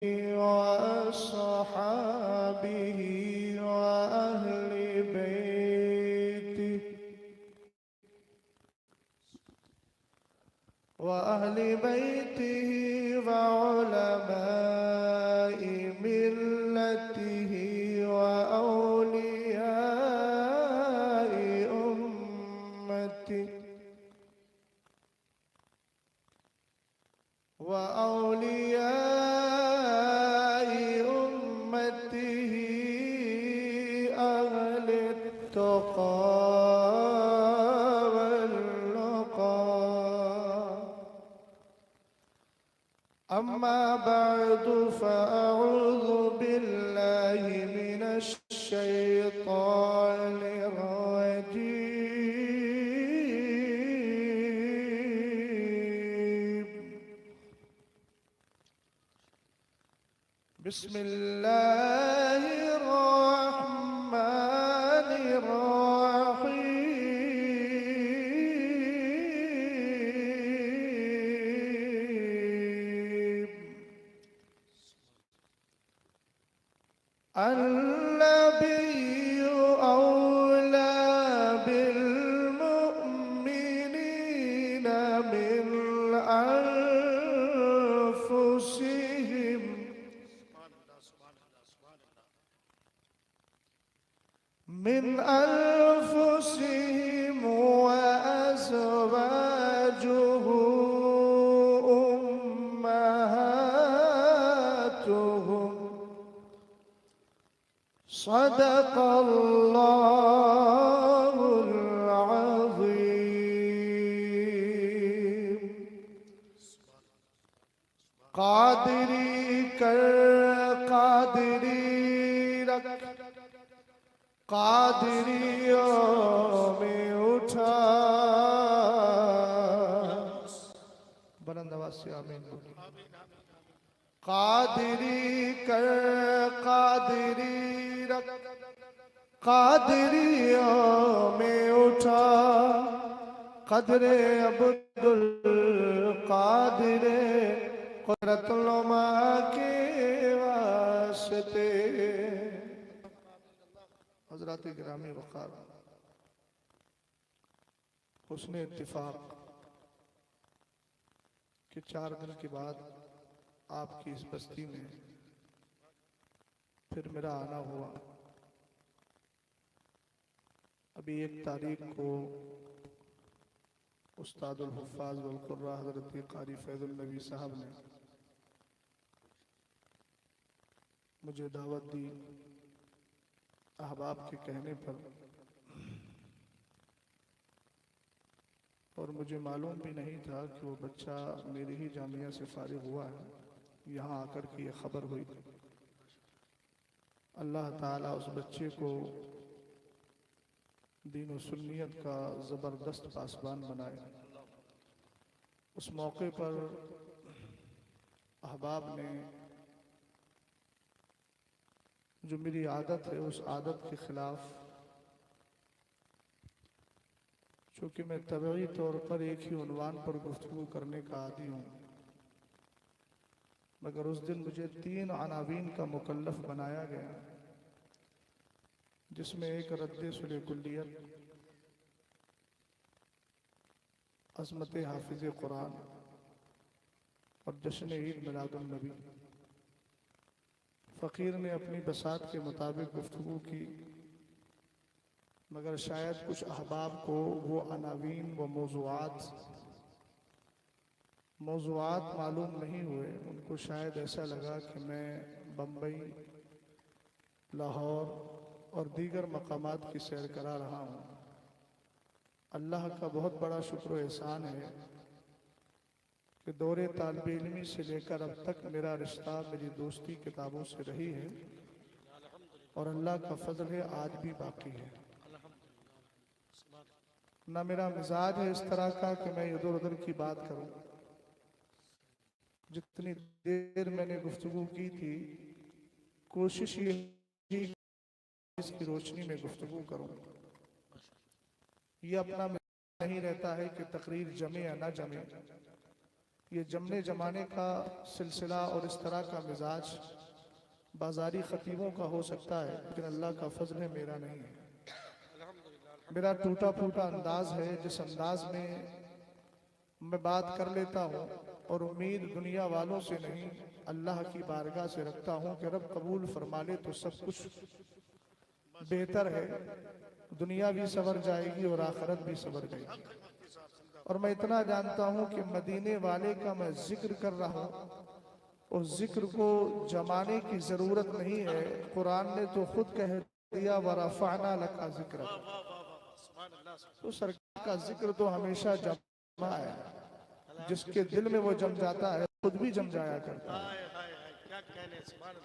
وأصحابه وأهل بيته وعلماء ملته وأولياء أمته أهل التقى أما بعد فأعوذ بالله من الشيطان الرجيم بسم الله الرحمن الرحيم النبي أولى بالمؤمنين من أنفسهم وأزواجه أمهاتهم صدق الله العظيم قادری کر قادری رکھ قادریوں میں اٹھا بلند آواز سے آمین قادری کر قادری رکھ قادریوں میں اٹھا قدر عبدالقادر قدرت نما کے واسطے حضرات گرامی وقار حسن اتفاق کہ 4 دن کے بعد آپ کی اس بستی میں پھر میرا آنا ہوا. ابھی 1 تاریخ کو استاد الحفاظ والقراء حضرت قاری فیض النبی صاحب نے مجھے دعوت دی احباب کے کہنے پر، اور مجھے معلوم بھی نہیں تھا کہ وہ بچہ میری ہی جامعہ سے فارغ ہوا ہے. یہاں آ کر کے یہ خبر ہوئی. اللہ تعالیٰ اس بچے کو دین و سنیت کا زبردست پاسبان بنائے. اس موقع پر احباب نے جو میری عادت ہے اس عادت کے خلاف، چونکہ میں طبعی طور پر ایک ہی عنوان پر گفتگو کرنے کا عادی ہوں، مگر اس دن مجھے 3 عناوین کا مکلف بنایا گیا، جس میں ایک رد صلح کلیت، عظمت حافظ قرآن اور جشن عید میلاد النبی. فقیر نے اپنی بساط کے مطابق گفتگو کی، مگر شاید کچھ احباب کو وہ عناوین و موضوعات معلوم نہیں ہوئے. ان کو شاید ایسا لگا کہ میں بمبئی، لاہور اور دیگر مقامات کی سیر کرا رہا ہوں. اللہ کا بہت بڑا شکر و احسان ہے کہ دور طالب علمی سے لے کر اب تک میرا رشتہ میری دوستی کتابوں سے رہی ہے، اور اللہ کا فضل ہے آج بھی باقی ہے. نہ میرا مزاج ہے اس طرح کا کہ میں ادھر ادھر کی بات کروں. جتنی دیر میں نے گفتگو کی تھی، کوشش یہ اس کی روشنی میں گفتگو کروں. یہ اپنا نہیں رہتا ہے کہ تقریر جمے یا نہ جمے، یہ جمنے جمانے کا سلسلہ اور اس طرح کا مزاج بازاری خطیبوں کا ہو سکتا ہے، لیکن اللہ کا فضل ہے، میرا نہیں ہے۔ میرا ٹوٹا پھوٹا انداز ہے، جس انداز میں میں بات کر لیتا ہوں، اور امید دنیا والوں سے نہیں اللہ کی بارگاہ سے رکھتا ہوں کہ رب قبول فرما لے تو سب کچھ بہتر ہے، دنیا بھی سنور جائے گی اور آخرت بھی سنور جائے گی۔ اور میں اتنا جانتا ہوں کہ مدینے والے کا میں ذکر کر رہا ہوں، اس ذکر کو جمانے کی ضرورت نہیں ہے، قرآن نے تو خود کہہ دیا وَرَفَعْنَا لَكَ ذِكْرَكَ۔ تو سرکار کا ذکر تو ہمیشہ جمع ہے، جس کے دل میں وہ جم جاتا ہے خود بھی جم جایا کرتا ہے۔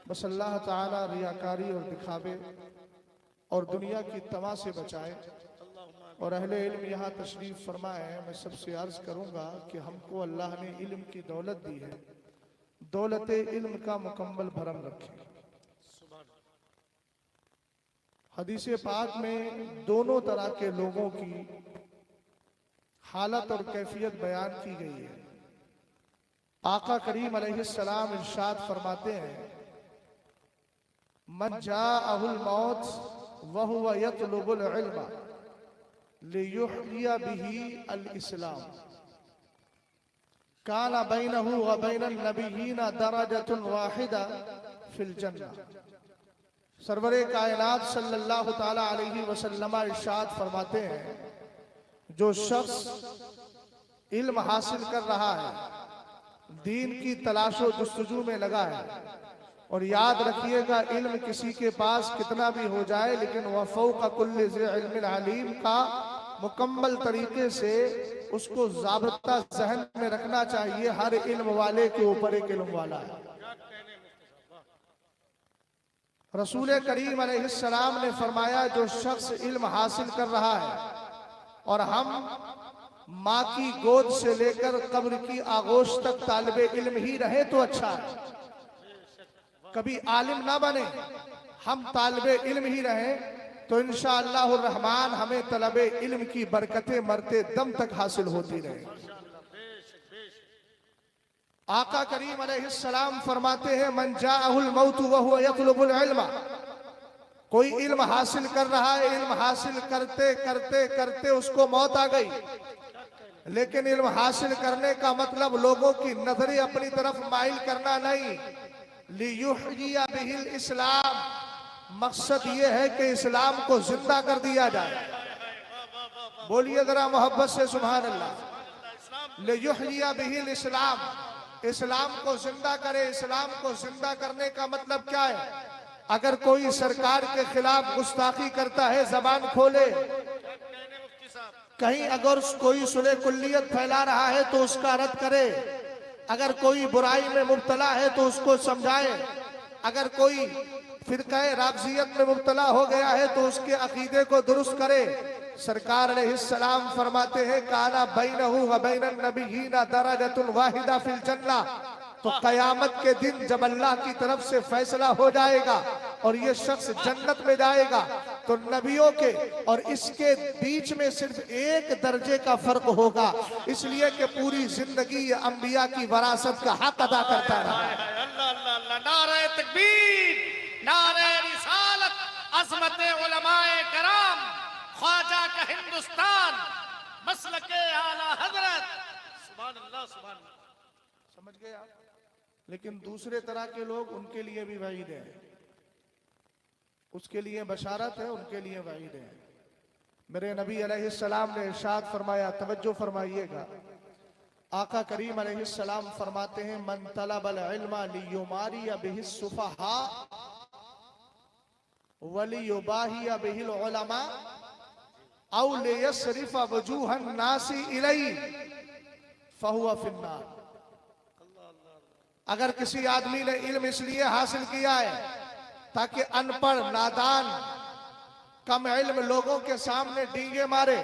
بس اللہ تعالیٰ ریاکاری اور دکھاوے اور دنیا کی طمع سے بچائے۔ اور اہل علم یہاں تشریف فرمائے ہیں، میں سب سے عرض کروں گا کہ ہم کو اللہ نے علم کی دولت دی ہے، دولت علم کا مکمل بھرم رکھے۔ حدیث پاک میں دونوں طرح کے لوگوں کی حالت اور کیفیت بیان کی گئی ہے۔ آقا کریم علیہ السلام ارشاد فرماتے ہیں من جاءہ الموت وہو یطلب العلم لیحیی بہ الاسلام کان بینہ وبین النبیین درجۃ واحدہ فی الجنہ۔ سرور کائنات صلی اللہ تعالیٰ علیہ وسلم ارشاد فرماتے ہیں جو شخص علم حاصل کر رہا ہے، دین کی تلاش و جستجو میں لگا ہے، اور یاد رکھیے گا علم کسی کے پاس کتنا بھی ہو جائے لیکن وہ فوق کل ذی علم علیم کا مکمل طریقے سے اس کو ضابطہ ذہن میں رکھنا چاہیے، ہر علم والے کے اوپر ایک علم والا ہے۔ رسول کریم علیہ السلام نے فرمایا جو شخص علم حاصل کر رہا ہے اور ہم ماں کی گود سے لے کر قبر کی آغوش تک طالب علم ہی رہے تو اچھا ہے، کبھی عالم نہ بنے، ہم طالب علم ہی رہیں تو انشاءاللہ الرحمن ہمیں طلب علم کی برکتیں مرتے دم تک حاصل ہوتی رہیں۔ آقا کریم علیہ السلام فرماتے ہیں من جاءہ الموت وہو یطلب العلم، کوئی علم حاصل کر رہا ہے، علم حاصل کرتے کرتے کرتے اس کو موت آ گئی، لیکن علم حاصل کرنے کا مطلب لوگوں کی نظریں اپنی طرف مائل کرنا نہیں، لیحیی بہ الاسلام، مقصد یہ ہے کہ اسلام کو زندہ کر دیا جائے۔ بولیے ذرا محبت سے سبحان اللہ۔ لیحیی بہ الاسلام، اسلام کو زندہ کرے۔ اسلام کو زندہ کرنے کا مطلب کیا ہے؟ اگر کوئی سرکار کے خلاف گستاخی کرتا ہے زبان کھولے، کہیں اگر کوئی صلح کلیت پھیلا رہا ہے تو اس کا رد کرے، اگر کوئی برائی میں مبتلا ہے تو اس کو سمجھائے، اگر کوئی فرقہ رافضیت میں مبتلا ہو گیا ہے تو اس کے عقیدے کو درست کرے۔ سرکار علیہ السلام فرماتے ہیں کانا بینہ و بین النبیین درجۃ واحدہ فی الجنہ، تو قیامت کے دن جب اللہ کی طرف سے فیصلہ ہو جائے گا اور یہ شخص جنت میں جائے گا تو نبیوں کے اور اس کے بیچ میں صرف ایک درجے کا فرق ہوگا، اس لیے کہ پوری زندگی یہ انبیاء کی وراثت کا حق ادا کرتا رہا۔ اللہ اللہ اللہ، نعرہ تکبیر، نعرہ رسالت، عظمت علماء کرام، خواجہ کا ہندوستان، مسلک اعلیٰ حضرت، سبحان اللہ سبحان اللہ۔ سمجھ گئے آپ؟ لیکن دوسرے طرح کے لوگ، ان کے لیے بھی وعید ہے، اس کے لیے بشارت ہے، ان کے لیے وعید ہے۔ میرے نبی علیہ السلام نے ارشاد فرمایا، توجہ فرمائیے گا، آقا کریم علیہ السلام فرماتے ہیں من طلب العلم لیماری بہ السفہاء ولیباہی بہ العلماء او لیصرف وجوہ الناس الیہ فہو فی النار۔ اگر کسی آدمی نے علم اس لیے حاصل کیا ہے تاکہ ان پڑھ، نادان، کم علم لوگوں کے سامنے ڈینگے مارے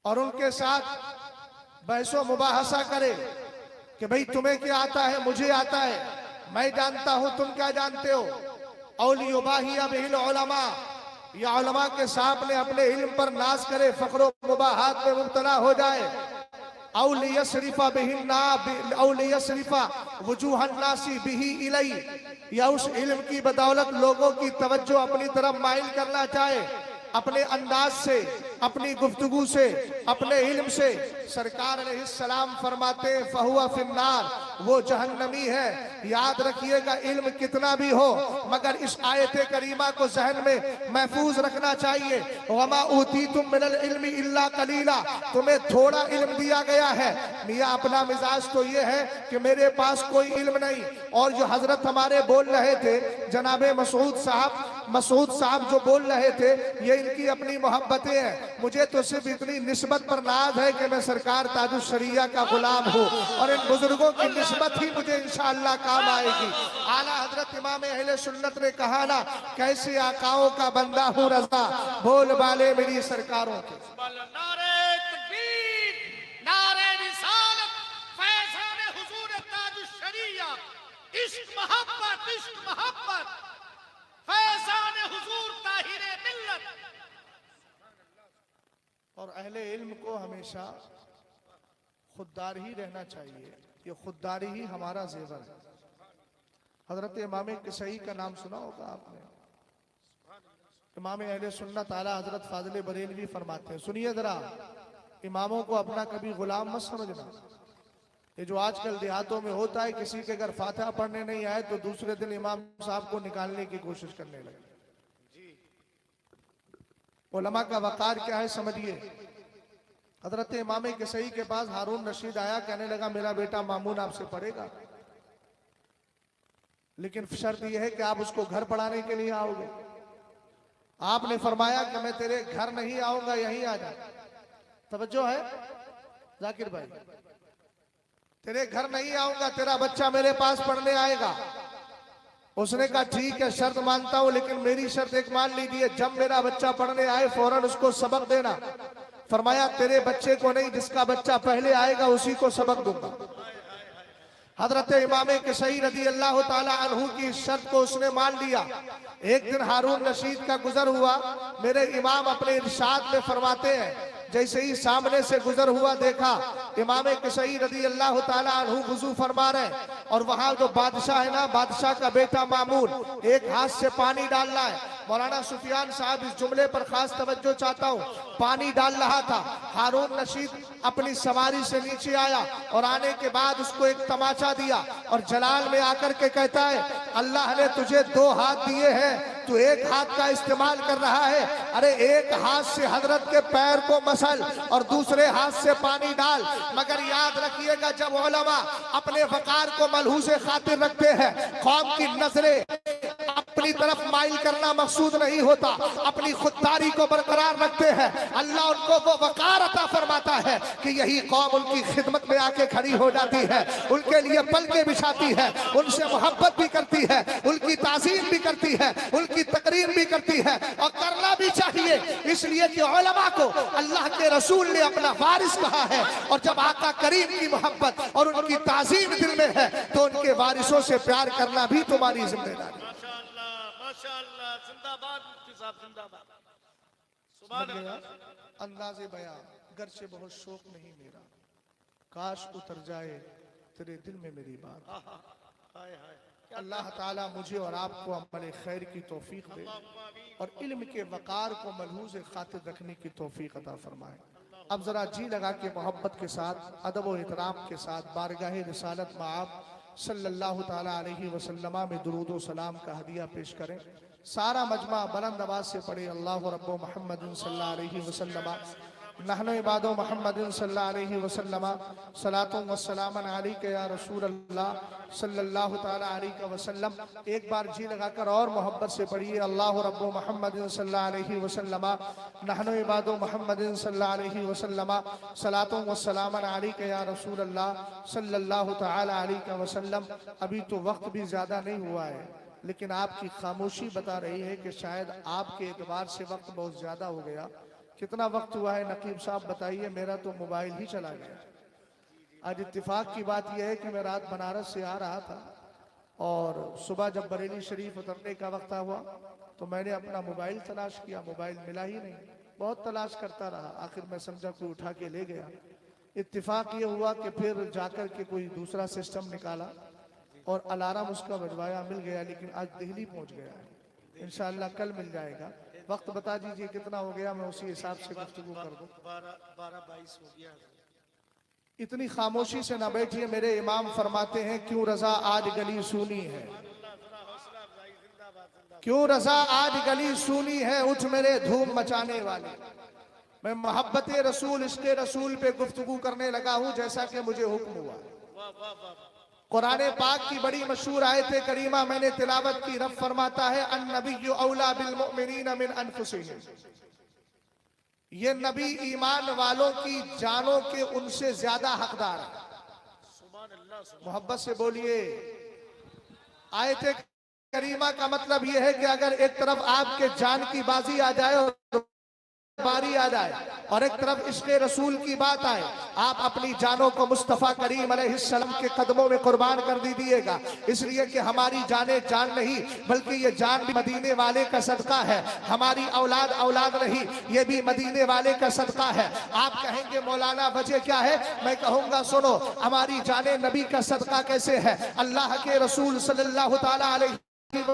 اور ان کے ساتھ بحث و مباحثہ کرے کہ بھئی تمہیں کیا آتا ہے، مجھے آتا ہے، میں جانتا ہوں تم کیا جانتے ہو، اولی یباہی بہ العلماء، یا علماء کے سامنے اپنے علم پر ناز کرے، فخر و مباحات میں مبتلا ہو جائے، او لیصرفا بہننا او لیصرفا وجوہ الناس بہی الی، یا اس علم کی بدولت لوگوں کی توجہ اپنی طرف مائل کرنا چاہے، اپنے انداز سے، اپنی گفتگو سے، اپنے علم سے۔ سرکار علیہ السلام فرماتے ہیں فَهُوَ فِي النَّارِ، وہ جہنمی ہے۔ یاد رکھیے گا علم کتنا بھی ہو مگر اس آیت کریمہ کو ذہن میں محفوظ رکھنا چاہیے۔ وَمَا أُوتِيتُم مِّنَ الْعِلْمِ إِلَّا قَلِيلًا، تمہیں تھوڑا علم دیا گیا ہے۔ میاں اپنا مزاج تو یہ ہے کہ میرے پاس کوئی علم نہیں۔ اور جو حضرت ہمارے بول رہے تھے جناب مسعود صاحب جو بول رہے تھے، یہ ان کی اپنی محبتیں ہیں۔ مجھے تو صرف اتنی نسبت پر ناز ہے کہ میں سرکار تاج الشریعہ کا غلام ہوں، اور ان بزرگوں کی نسبت ہی مجھے انشاءاللہ کام آئے گی۔ اعلیٰ حضرت امام اہل سنت نے کہا نا، کیسے آقاؤں کا بندہ ہوں رضا، بول بالے میری سرکاروں کے۔ نعرہ تکبیر، نعرہ رسالت، فیضان حضور تاج الشریعہ، عشق محبت، فیضان حضور طاہر ملت۔ اور اہل علم کو ہمیشہ خوددار ہی رہنا چاہیے، یہ خودداری ہی ہمارا زیور ہے۔ حضرت امام کسائی کا نام سنا ہوگا آپ نے، امام اہل سنت اعلیٰ حضرت فاضل بریلوی فرماتے ہیں، سنیے ذرا، اماموں کو اپنا کبھی غلام مت سمجھنا۔ یہ جو آج کل دیہاتوں میں ہوتا ہے، کسی کے اگر فاتحہ پڑھنے نہیں آئے تو دوسرے دن امام صاحب کو نکالنے کی کوشش کرنے لگے۔ علماء کا وقار کیا ہے سمجھیے۔ حضرت امام کسائی کے پاس ہارون رشید آیا، کہنے لگا میرا بیٹا مامون آپ سے پڑھے گا، لیکن شرط یہ ہے کہ آپ اس کو گھر پڑھانے کے لیے آؤ گے۔ آپ نے فرمایا کہ میں تیرے گھر نہیں آؤں گا، یہیں آ جا۔ توجہ ہے ذاکر بھائی، تیرے گھر نہیں آؤں گا، تیرا بچہ میرے پاس پڑھنے آئے گا۔ اس نے کہا ٹھیک ہے، شرط مانتا ہوں، لیکن میری شرط ایک مان لیجیے، جب میرا بچہ پڑھنے آئے فوراً اس کو سبق دینا۔ فرمایا تیرے بچے کو نہیں، جس کا بچہ پہلے آئے گا اسی کو سبق دوں گا۔ حضرت امام کسائی رضی اللہ تعالی عنہ کی شرط کو اس نے مان لیا۔ ایک دن ہارون رشید کا گزر ہوا، میرے امام اپنے ارشاد میں فرماتے ہیں، جیسے ہی سامنے سے گزر ہوا دیکھا امام کسائی رضی اللہ تعالی عنہ وضو فرما رہے ہیں، اور وہاں جو بادشاہ ہے نا، بادشاہ کا بیٹا مامون ایک ہاتھ سے پانی ڈال رہا ہے۔ مولانا سفیان صاحب اس جملے پر خاص توجہ چاہتا ہوں، پانی ڈال رہا تھا۔ ہارون رشید اپنی سواری سے نیچے آیا اور آنے کے بعد اس کو ایک تماچا دیا، اور جلال میں آ کر کے کہتا ہے اللہ نے تجھے دو ہاتھ دیے ہیں، تو ایک ہاتھ کا استعمال کر رہا ہے۔ ارے ایک ہاتھ سے حضرت کے پیر کو مسل اور دوسرے ہاتھ سے پانی ڈال۔ مگر یاد رکھیے گا، جب علماء اپنے وقار کو ملحوظ خاطر رکھتے ہیں، قوم کی نظریں اپنی طرف مائل کرنا مقصود نہیں ہوتا، اپنی خودداری کو برقرار رکھتے ہیں، اللہ ان کو وہ وقار عطا فرماتا ہے کہ یہی قوم ان کی خدمت میں آ کے کھڑی ہو جاتی ہے، ان کے لیے پلکیں بچھاتی ہے، ان سے محبت بھی کرتی ہے، ان کی تعظیم بھی کرتی ہے، ان کی تقریر بھی کرتی ہے، اور کرنا بھی چاہیے، اس لیے کہ علماء کو اللہ کے رسول نے اپنا وارث کہا ہے، اور جب آقا کریم کی محبت اور ان کی تعظیم دل میں ہے تو ان کے وارثوں سے پیار کرنا بھی تمہاری ذمہ داری ہے۔ ماشاءاللہ، زندہ باد مفتی صاحب، زندہ باد، سبحان اللہ۔ انداز بیان گرچہ بہت شوق نہیں میرا، کاش اتر جائے تیرے دل میں میری بات۔ اللہ تعالیٰ مجھے اور آپ کو عمل خیر کی توفیق دے، اور علم کے وقار کو ملحوظ خاطر رکھنے کی توفیق عطا فرمائے۔ اب ذرا جی لگا کے محبت کے ساتھ، ادب و احترام کے ساتھ بارگاہ رسالت مآب صلی اللہ تعالیٰ علیہ وسلم میں درود و سلام کا ہدیہ پیش کریں۔ سارا مجمع بلند آواز سے پڑھے اللہ رب محمد صلی اللہ علیہ وسلم، نحن عباد محمد صلی اللہ علیہ وسلم، صلاۃ و سلام علیک یا رسول اللہ صلی اللہ تعالیٰ علیہ وسلم۔ ایک بار جی لگا کر اور محبت سے پڑھیے اللہ رب محمد صلی اللہ علیہ وسلم، نحن عباد محمد صلی اللہ علیہ وسلم، صلاۃ و سلام علیک یا رسول اللہ صلی اللہ تعالیٰ علیہ وسلم۔ ابھی تو وقت بھی زیادہ نہیں ہوا ہے، لیکن آپ کی خاموشی بتا رہی ہے کہ شاید آپ کے اعتبار سے وقت بہت زیادہ ہو گیا۔ کتنا وقت ہوا ہے نقیب صاحب بتائیے؟ میرا تو موبائل ہی چلا گیا۔ آج اتفاق کی بات یہ ہے کہ میں رات بنارس سے آ رہا تھا، اور صبح جب بریلی شریف اترنے کا وقت ہوا تو میں نے اپنا موبائل تلاش کیا، موبائل ملا ہی نہیں، بہت تلاش کرتا رہا، آخر میں سمجھا کوئی اٹھا کے لے گیا۔ इत्तिफाक ये हुआ कि फिर जाकर के कोई दूसरा सिस्टम निकाला और अलार्म उसका बजवाया, मिल गया, लेकिन आज दिल्ली पहुंच गया है। इंशाअल्लाह कल मिल जाएगा। वक्त बता दीजिए कितना हो गया, मैं उसी हिसाब से गुफ्तगू कर दूं। 12:22 हो गया। इतनी खामोशी से ना बैठिए, मेरे इमाम फरमाते हैं क्यों रजा आज गली सूनी है, क्यों रजा आज गली सूनी है, उठ मेरे धूम मचाने वाले। मैं मोहब्बत रसूल इश्क़ रसूल पे गुफ्तगू करने लगा हूं जैसा कि मुझे हुक्म हुआ। कुरान पाक की बड़ी मशहूर आयत करीमा मैंने तिलावत की। रब फरमाता है अन्नबिय्यु औला बिल मुमिनीन मिन अनफुसिहिम, ये नबी ईमान वालों की जानों के उनसे ज्यादा हकदार है। मोहब्बत से बोलिए। आयत करीमा का मतलब यह है कि अगर एक तरफ आपके जान की बाजी आ जाए और बारी आ जाए और एक तरफ इश्क़ रसूल की बात आए, आप अपनी जानों को मुस्तफ़ा करीम अलैहिस्सलाम के कदमों में कुर्बान कर दीजिएगा। इसलिए कि हमारी जाने जान नहीं, बल्कि ये जान भी मदीने वाले का सदका है। हमारी औलाद औलाद नहीं, ये भी मदीने वाले का सदका है। आप कहेंगे मौलाना वजह क्या है? मैं कहूँगा सुनो, हमारी जाने नबी का सदका कैसे है। अल्लाह के रसूल सल्लल्लाहु ताला अलैहि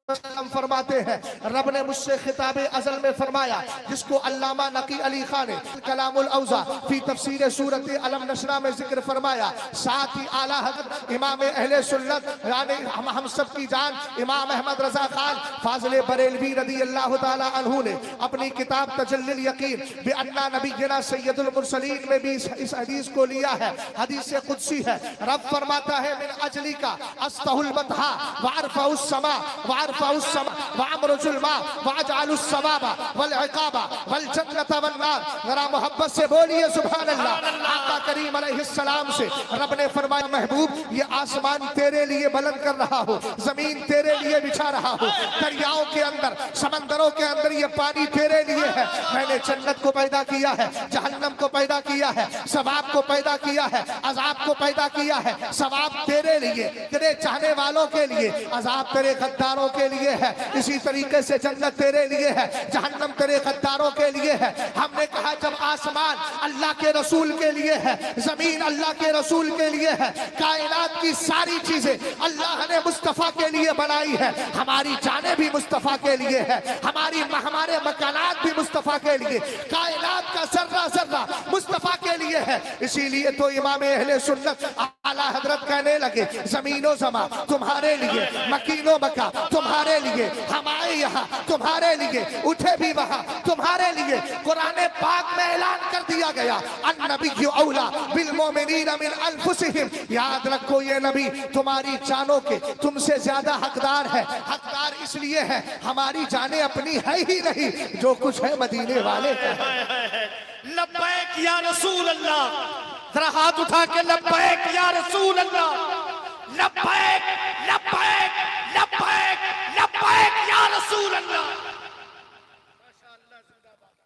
वसल्लम फरमाते हैं, रब ने मुझसे खिताब अज़ल में फरमाया, जिसको अल्लामा नकी अली खान ने कलामुल औज़ा फी तफसीर सूरत अलम नशरा में जिक्र फरमाया। साथ ही आला हज़रत इमाम अहले सुन्नत यानी हम सब की जान इमाम अहमद रज़ा खान फाज़िल बरेलवी रज़ी अल्लाह ताला अन्हु ने अपनी किताब तजल्लुल यकीन बि अन्ना नबिय्यना सय्यदुल मुरसलीन में भी इस हदीस को लिया है। हदीस कुदसी है। रब फरमाता है मिन अजली का अस्तहुल बतहा वारफाउस समा वारफाउस समा वामरुजुल मा वाजअलुस सवाबा वल इकाबा वल जन्नत वन नार। जरा मोहब्बत से बोलिए सुभान अल्लाह। आका करीम अलैहिस्सलाम से रब ने फरमाया, महबूब ये आसमान तेरे लिए बुलंद कर रहा हो, जमीन तेरे लिए बिछा रहा हो, दरियाओं के अंदर समंदरों के अंदर ये पानी तेरे लिए है। मैंने जन्नत को पैदा किया है, जहन्नम को पैदा किया है, सवाब को पैदा किया है, अजाब को पैदा किया है। सवाब तेरे लिए, तेरे चाहने वालों के लिए, अजाब तेरे गद्दारों के लिए है। इसी तरीके से जन्नत तेरे लिए है, जहन्नम तेरे गद्दारों के लिए है। हमने कहा जब आसमान अल्लाह के रसूल के लिए है, जमीन अल्लाह के रसूल के लिए है, कायनात की सारी चीजें अल्लाह ने मुस्तफा के लिए बनाई है, हमारी जाने भी मुस्तफा के लिए है, हमारे मकानात भी मुस्तफा के लिए, कायनात का जर्रा जर्रा मुस्तफा के लिए है। इसीलिए तो इमाम अहले सुन्नत आला हजरत कहने लगे, जमीनो जमा तुम्हारे लिए, मकीनो मका तुम्हारे लिए, हमारे यहाँ तुम्हारे लिए, उठे भी वहाँ तुम्हारे लिए। कुरान पाक में ऐलान कर दिया गया, अन्नबिय्यु औला बिल मुमिनीन मिन अनफुसिहिम। याद रखो ये नबी तुम्हारी जानों के तुमसे ज्यादा हकदार है। हकदार इसलिए है, हमारी जाने अपनी है ही नहीं, जो कुछ है मदीने वाले का है। लब्बैक या रसूल अल्लाह, जरा हाथ उठा के लब्बैक या रसूल अल्लाह, लब्बैक लब्बैक लब्बैक लब्बैक या रसूल अल्लाह।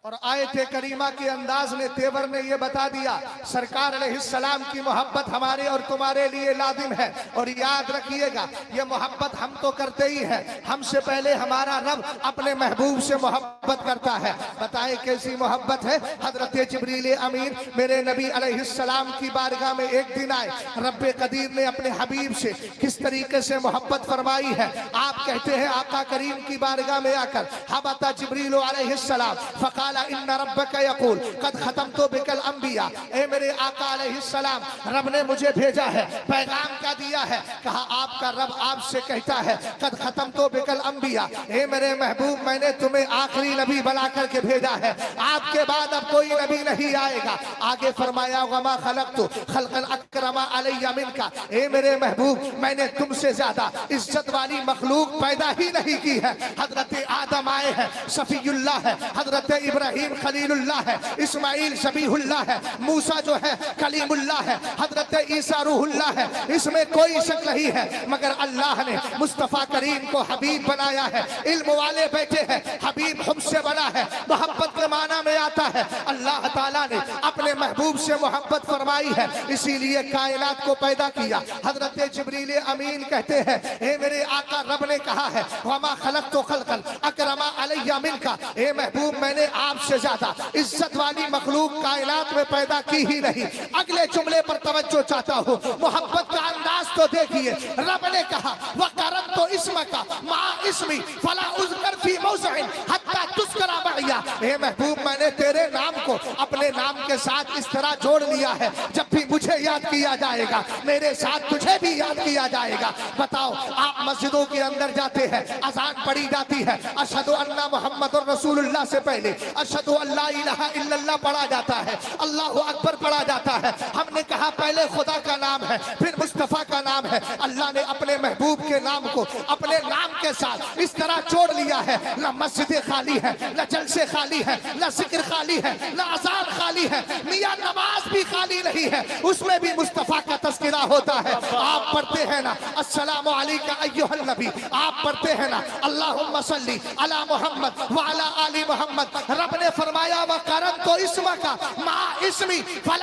और आयत करीमा के अंदाज ने तेवर ने यह बता दिया, सरकार अलैहिस्सलाम की मोहब्बत हमारे और तुम्हारे लिए लाजिम है। और याद रखिएगा, ये मोहब्बत हम तो करते ही है, हमसे पहले हमारा रब अपने महबूब से मोहब्बत करता है। बताए कैसी मोहब्बत है। हजरत जिब्रील अमीन मेरे नबी अलैहिस्सलाम की बारगाह में एक दिन आए, रब्बे कदीर ने अपने हबीब से किस तरीके से मोहब्बत फरमाई है। आप कहते हैं आका करीम की बारगाह में आकर, हबता जिब्रील अलैहिस्सलाम फकाल इन्ना रब्बका यकूल कद खतमतु बिकल अंबिया। ए मेरे आका अलैहिस्सलाम, रब ने मुझे भेजा है, पैगाम क्या दिया है? कहा आपका रब आपसे कहता है कद खतमतु बिकल अंबिया। ए मेरे महबूब, मैंने तुम्हें आखिरी नबी बना करके भेजा है, आपके बाद अब कोई नबी नहीं आएगा। आगे फरमाया वमा खलक़तु खल्क़न अकरमा अलैया मिनका। ए मेरे महबूब, मैंने तुमसे ज्यादा इज्जत वाली मखलूक पैदा ही नहीं की है। हजरत आदम आए हैं, सफीउल्लाह है, हजरत इब्राहिम खलीलुल्लाह है, इस्माइल शबीहुल्लाह है, मूसा जो है कलीमुल्लाह है, हजरत ईसा रूहुल्लाह है। इसमें कोई शक नहीं है, मगर अल्लाह ने मुस्तफा करीम को हबीब बनाया है। इल्म वाले बैठे हैं, हबीब हमसे बना है, मोहब्बत के माना में आता है। अल्लाह ताला ने अपने महबूब से मोहब्बत फरमाई है, इसीलिए कायनात को पैदा किया। हजरत जिब्रील अमीन कहते हैं, हे मेरे आका, रब ने कहा है वमा खलक़तु खल्क़न अकरमा अलैया علیہ منکا، اے محبوب میں نے آپ سے زیادہ عزت والی مخلوق کائنات میں پیدا کی ہی نہیں۔ اگلے جملے پر توجہ چاہتا ہوں، محبت کا انداز تو دیکھیے، رب نے کہا وَقَرَنْتُ اسْمَكَ مَعَ اسْمِي فَلَا أُذْكَرْ فِي مَوْضِعٍ حَتَّى تُذْكَرَ مَعِيَ۔ اے محبوب میں نے تیرے نام کو اپنے نام کے ساتھ اس طرح جوڑ لیا ہے، جب بھی مجھے یاد کیا جائے گا میرے ساتھ تجھے بھی یاد کیا جائے گا۔ بتاؤ، آپ مسجدوں کے اندر جاتے ہیں، اذان پڑھی جاتی ہے، اشہد ان محمد الرسول اللہ سے پہلے اشہد ان لا الہ الا اللہ پڑھا جاتا ہے، اللہ اکبر پڑھا جاتا ہے۔ ہم نے کہا پہلے خدا کا نام ہے، پھر مصطفیٰ کا نام ہے۔ اللہ نے اپنے محبوب کے نام کو اپنے نام کے ساتھ اس طرح جوڑ لیا ہے، نہ مسجد خالی ہے، نہ جلسے خالی ہے، نہ ذکر خالی ہے، نہ اذان خالی ہے، میاں نماز بھی خالی نہیں ہے، اس میں بھی مصطفیٰ کا تذکرہ ہوتا ہے۔ آپ پڑھتے ہیں نا السلام علیکم ایھا النبی، آپ پڑھتے ہیں نا اللہم صلی علی محمد وعلی آل محمد۔ رب نے فرمایا وَقَرَنْتُ اسْمَكَ مَعَ اسْمِي فَلَا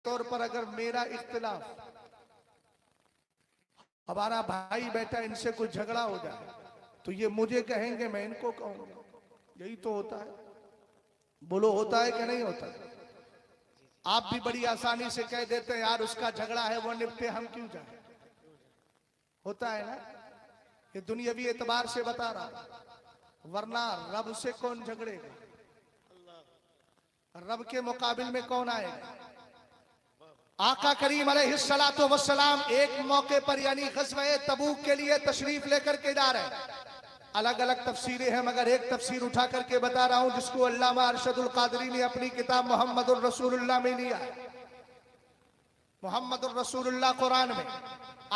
طور پر اگر میرا اختلاف ہمارا بھائی بیٹا ان سے کوئی جھگڑا ہو جائے تو یہ مجھے کہیں گے میں ان کو کہوں گا، یہی تو ہوتا ہے. بولو ہوتا ہے کہ نہیں ہوتا؟ آپ بھی بڑی آسانی سے کہہ دیتے ہیں یار اس کا جھگڑا ہے وہ نپٹے ہم کیوں جائیں. ہوتا ہے نا؟ یہ دنیاوی اعتبار سے بتا رہا، ورنہ رب سے کون جھگڑے گا؟ رب کے مقابل میں کون آئے گا؟ آقا کریم علیہ السلام ایک موقع پر یعنی غزوہ تبوک کے لیے تشریف لے کر کے جا رہے ہیں. الگ الگ تفسیریں ہیں مگر ایک تفسیر اٹھا کر کے بتا رہا ہوں جس کو علامہ ارشد القادری نے اپنی کتاب محمد الرسول اللہ میں لیا ہے. محمد الرسول اللہ قرآن میں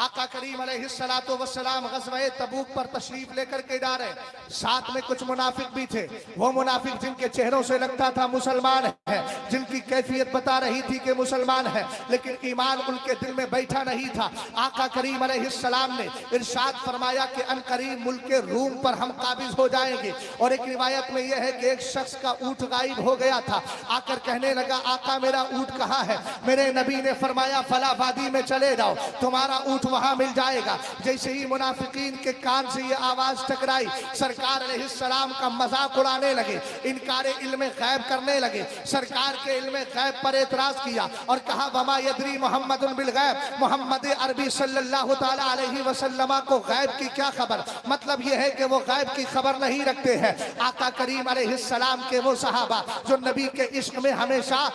آقا کریم علیہ السلام غزوہ تبوک پر تشریف لے کر کے جا رہے ہیں. ساتھ میں کچھ منافق بھی تھے، وہ منافق جن کے چہروں سے لگتا تھا مسلمان ہے، جن کی کیفیت بتا رہی تھی کہ مسلمان ہے، لیکن ایمان ان کے دل میں بیٹھا نہیں تھا. آقا کریم علیہ السلام نے ارشاد فرمایا کہ ان قریب ملک روم پر ہم قابض ہو جائیں گے. اور ایک روایت میں یہ ہے کہ ایک شخص کا اونٹ غائب ہو گیا تھا، آ کر کہنے لگا آقا میرا اونٹ کہاں ہے؟ میرے نبی نے فرمایا فلاں وادی میں چلے جاؤ، تمہارا اونٹ وہاں مل جائے گا. جیسے ہی منافقین کے کان سے یہ آواز ٹکرائی، سرکار علیہ السلام کا مذاق اڑانے لگے، انکار علم غیب کرنے لگے. سرکار کے علم غیب پر اعتراض کیا اور کہا وما یدری محمد بالغیب، محمد عربی صلی اللہ تعالی علیہ وسلم کو غیب کی کیا خبر؟ مطلب یہ ہے کہ وہ غیب کی خبر نہیں رکھتے ہیں. آقا کریم علیہ السلام کے وہ صحابہ جو نبی کے عشق میں ہمیشہ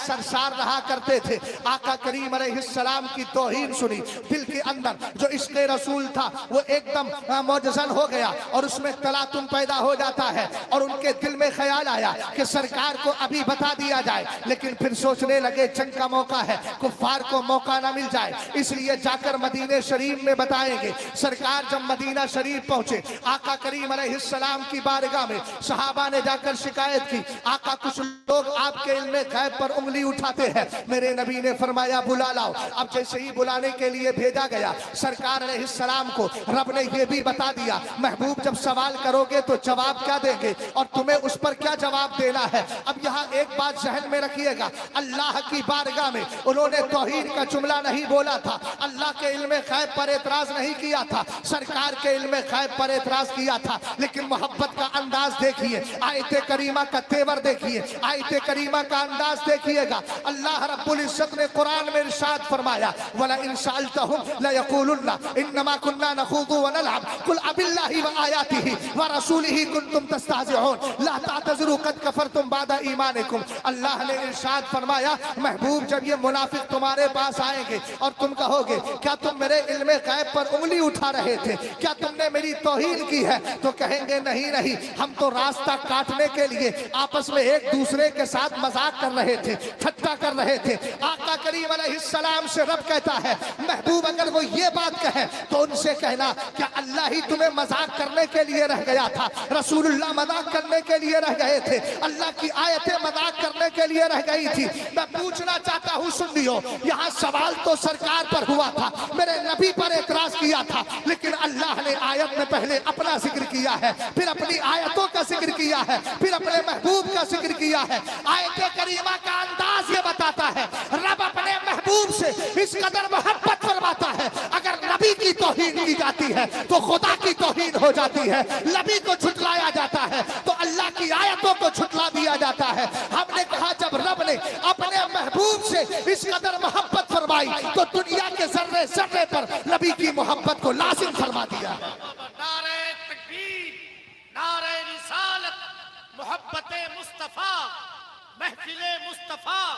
سرشار رہا کرتے تھے، آقا کریم علیہ السلام کی توہین سنی، دل کے اندر جو عشق رسول تھا وہ ایک دم موجزن ہو گیا اور اس میں تلاطم پیدا ہو جاتا ہے. اور ان کے دل میں خیال آیا کہ سرکار کو ابھی بتا دیا جائے، لیکن پھر سوچنے لگے جنگ کا موقع ہے، کفار کو موقع نہ مل جائے، اس لیے جا کر مدینہ شریف میں بتائیں گے. سرکار جب مدینہ شریف پہنچے، آقا کریم علیہ السلام کی بارگاہ میں صحابہ نے جا کر شکایت کی آقا کچھ لوگ آپ کے علم غیب پر انگلی اٹھاتے ہیں. میرے نبی نے فرمایا بلا لاؤ. اب جیسے ہی بلانے کے لیے بھیجا گیا، سرکار علیہ السلام کو رب نے یہ بھی بتا دیا محبوب جب سوال کرو گے تو جواب کیا دیں گے اور تمہیں اس پر کیا جواب دینا ہے. اب یہاں ایک بات ذہن میں رکھیے گا، اللہ کی بارگاہ میں انہوں نے توحید کا جملہ نہیں بولا تھا، اللہ کے علم غیب پر اعتراض نہیں کیا تھا، سرکار کے علم غیب پر اعتراض کیا تھا. لیکن محبت کا انداز دیکھیے، آیت کریمہ کا تیور دیکھیے، آیت کریمہ کا انداز دیکھیے گا. اللہ رب العزت نے قرآن میں ارشاد فرمایا وَلَئِن سَأَلْتَهُمْ لَيَقُولُنَّ إِنَّمَا كُنَّا نَخُوضُ وَنَلْعَبُ قُلْ أَبِاللَّهِ وَآيَاتِهِ وَرَسُولِهِ كُنتُمْ تَسْتَهْزِئُونَ لَا تَعْتَذِرُوا قَدْ كَفَرْتُمْ بَعْدَ إِيمَانِكُمْ. اللہ نے ارشاد فرمایا محبوب جب یہ منافق تمہارے پاس آئیں گے اور تم کہو گے کیا تم میرے علم غیب پر انگلی اٹھا رہے تھے، کیا تم نے میری توہین کی ہے، تو کہیں گے نہیں نہیں، ہم تو راستہ کاٹنے کے لیے آپس میں ایک دوسرے کے ساتھ مذاق کر رہے تھے، ٹھٹا کر رہے تھے. آقا کریم علیہ السلام سے رب کہتا ہے محبوب اگر وہ یہ بات کہے تو ان سے کہنا کیا اللہ ہی تمہیں مذاق کرنے کے لیے رہ گیا تھا، رسول اللہ مذاق کرنے کے لیے رہ گئے تھے، اللہ کی آیتیں مذاق کرنے کے لیے رہ گئی تھی. میں پوچھنا چاہتا ہوں سن لیو، یہاں سوال تو سرکار پر ہوا تھا، میرے نبی پر اعتراض کیا تھا، لیکن اللہ نے آیت میں پہلے اپنا ذکر کیا ہے، پھر اپنی آیتوں کا ذکر کیا ہے، پھر اپنے محبوب کا ذکر کیا ہے. آیت کریمہ کا انداز یہ بتاتا ہے رب اپنے محبوب سے اس قدر محبت فرماتا ہے اگر نبی کی توہین کی جاتی ہے تو خدا کی توہین ہو جاتی ہے، نبی کو جھٹلایا جاتا ہے تو اللہ کی آیتوں کو جھٹلا دیا جاتا ہے. ہم نے کہا جب رب نے اپنے محبوب سے اس قدر محبت فرمائی تو دنیا کے ذرے ذرے پر نبی کی محبت کو لازم فرما دیا. نعرہ تکبیر، نعرہ رسالت، محبت مصطفیٰ، محفل مصطفیٰ،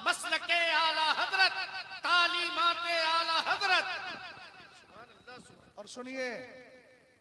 مسلک اعلیٰ حضرت، تعلیمات اعلیٰ حضرت. اور سنیے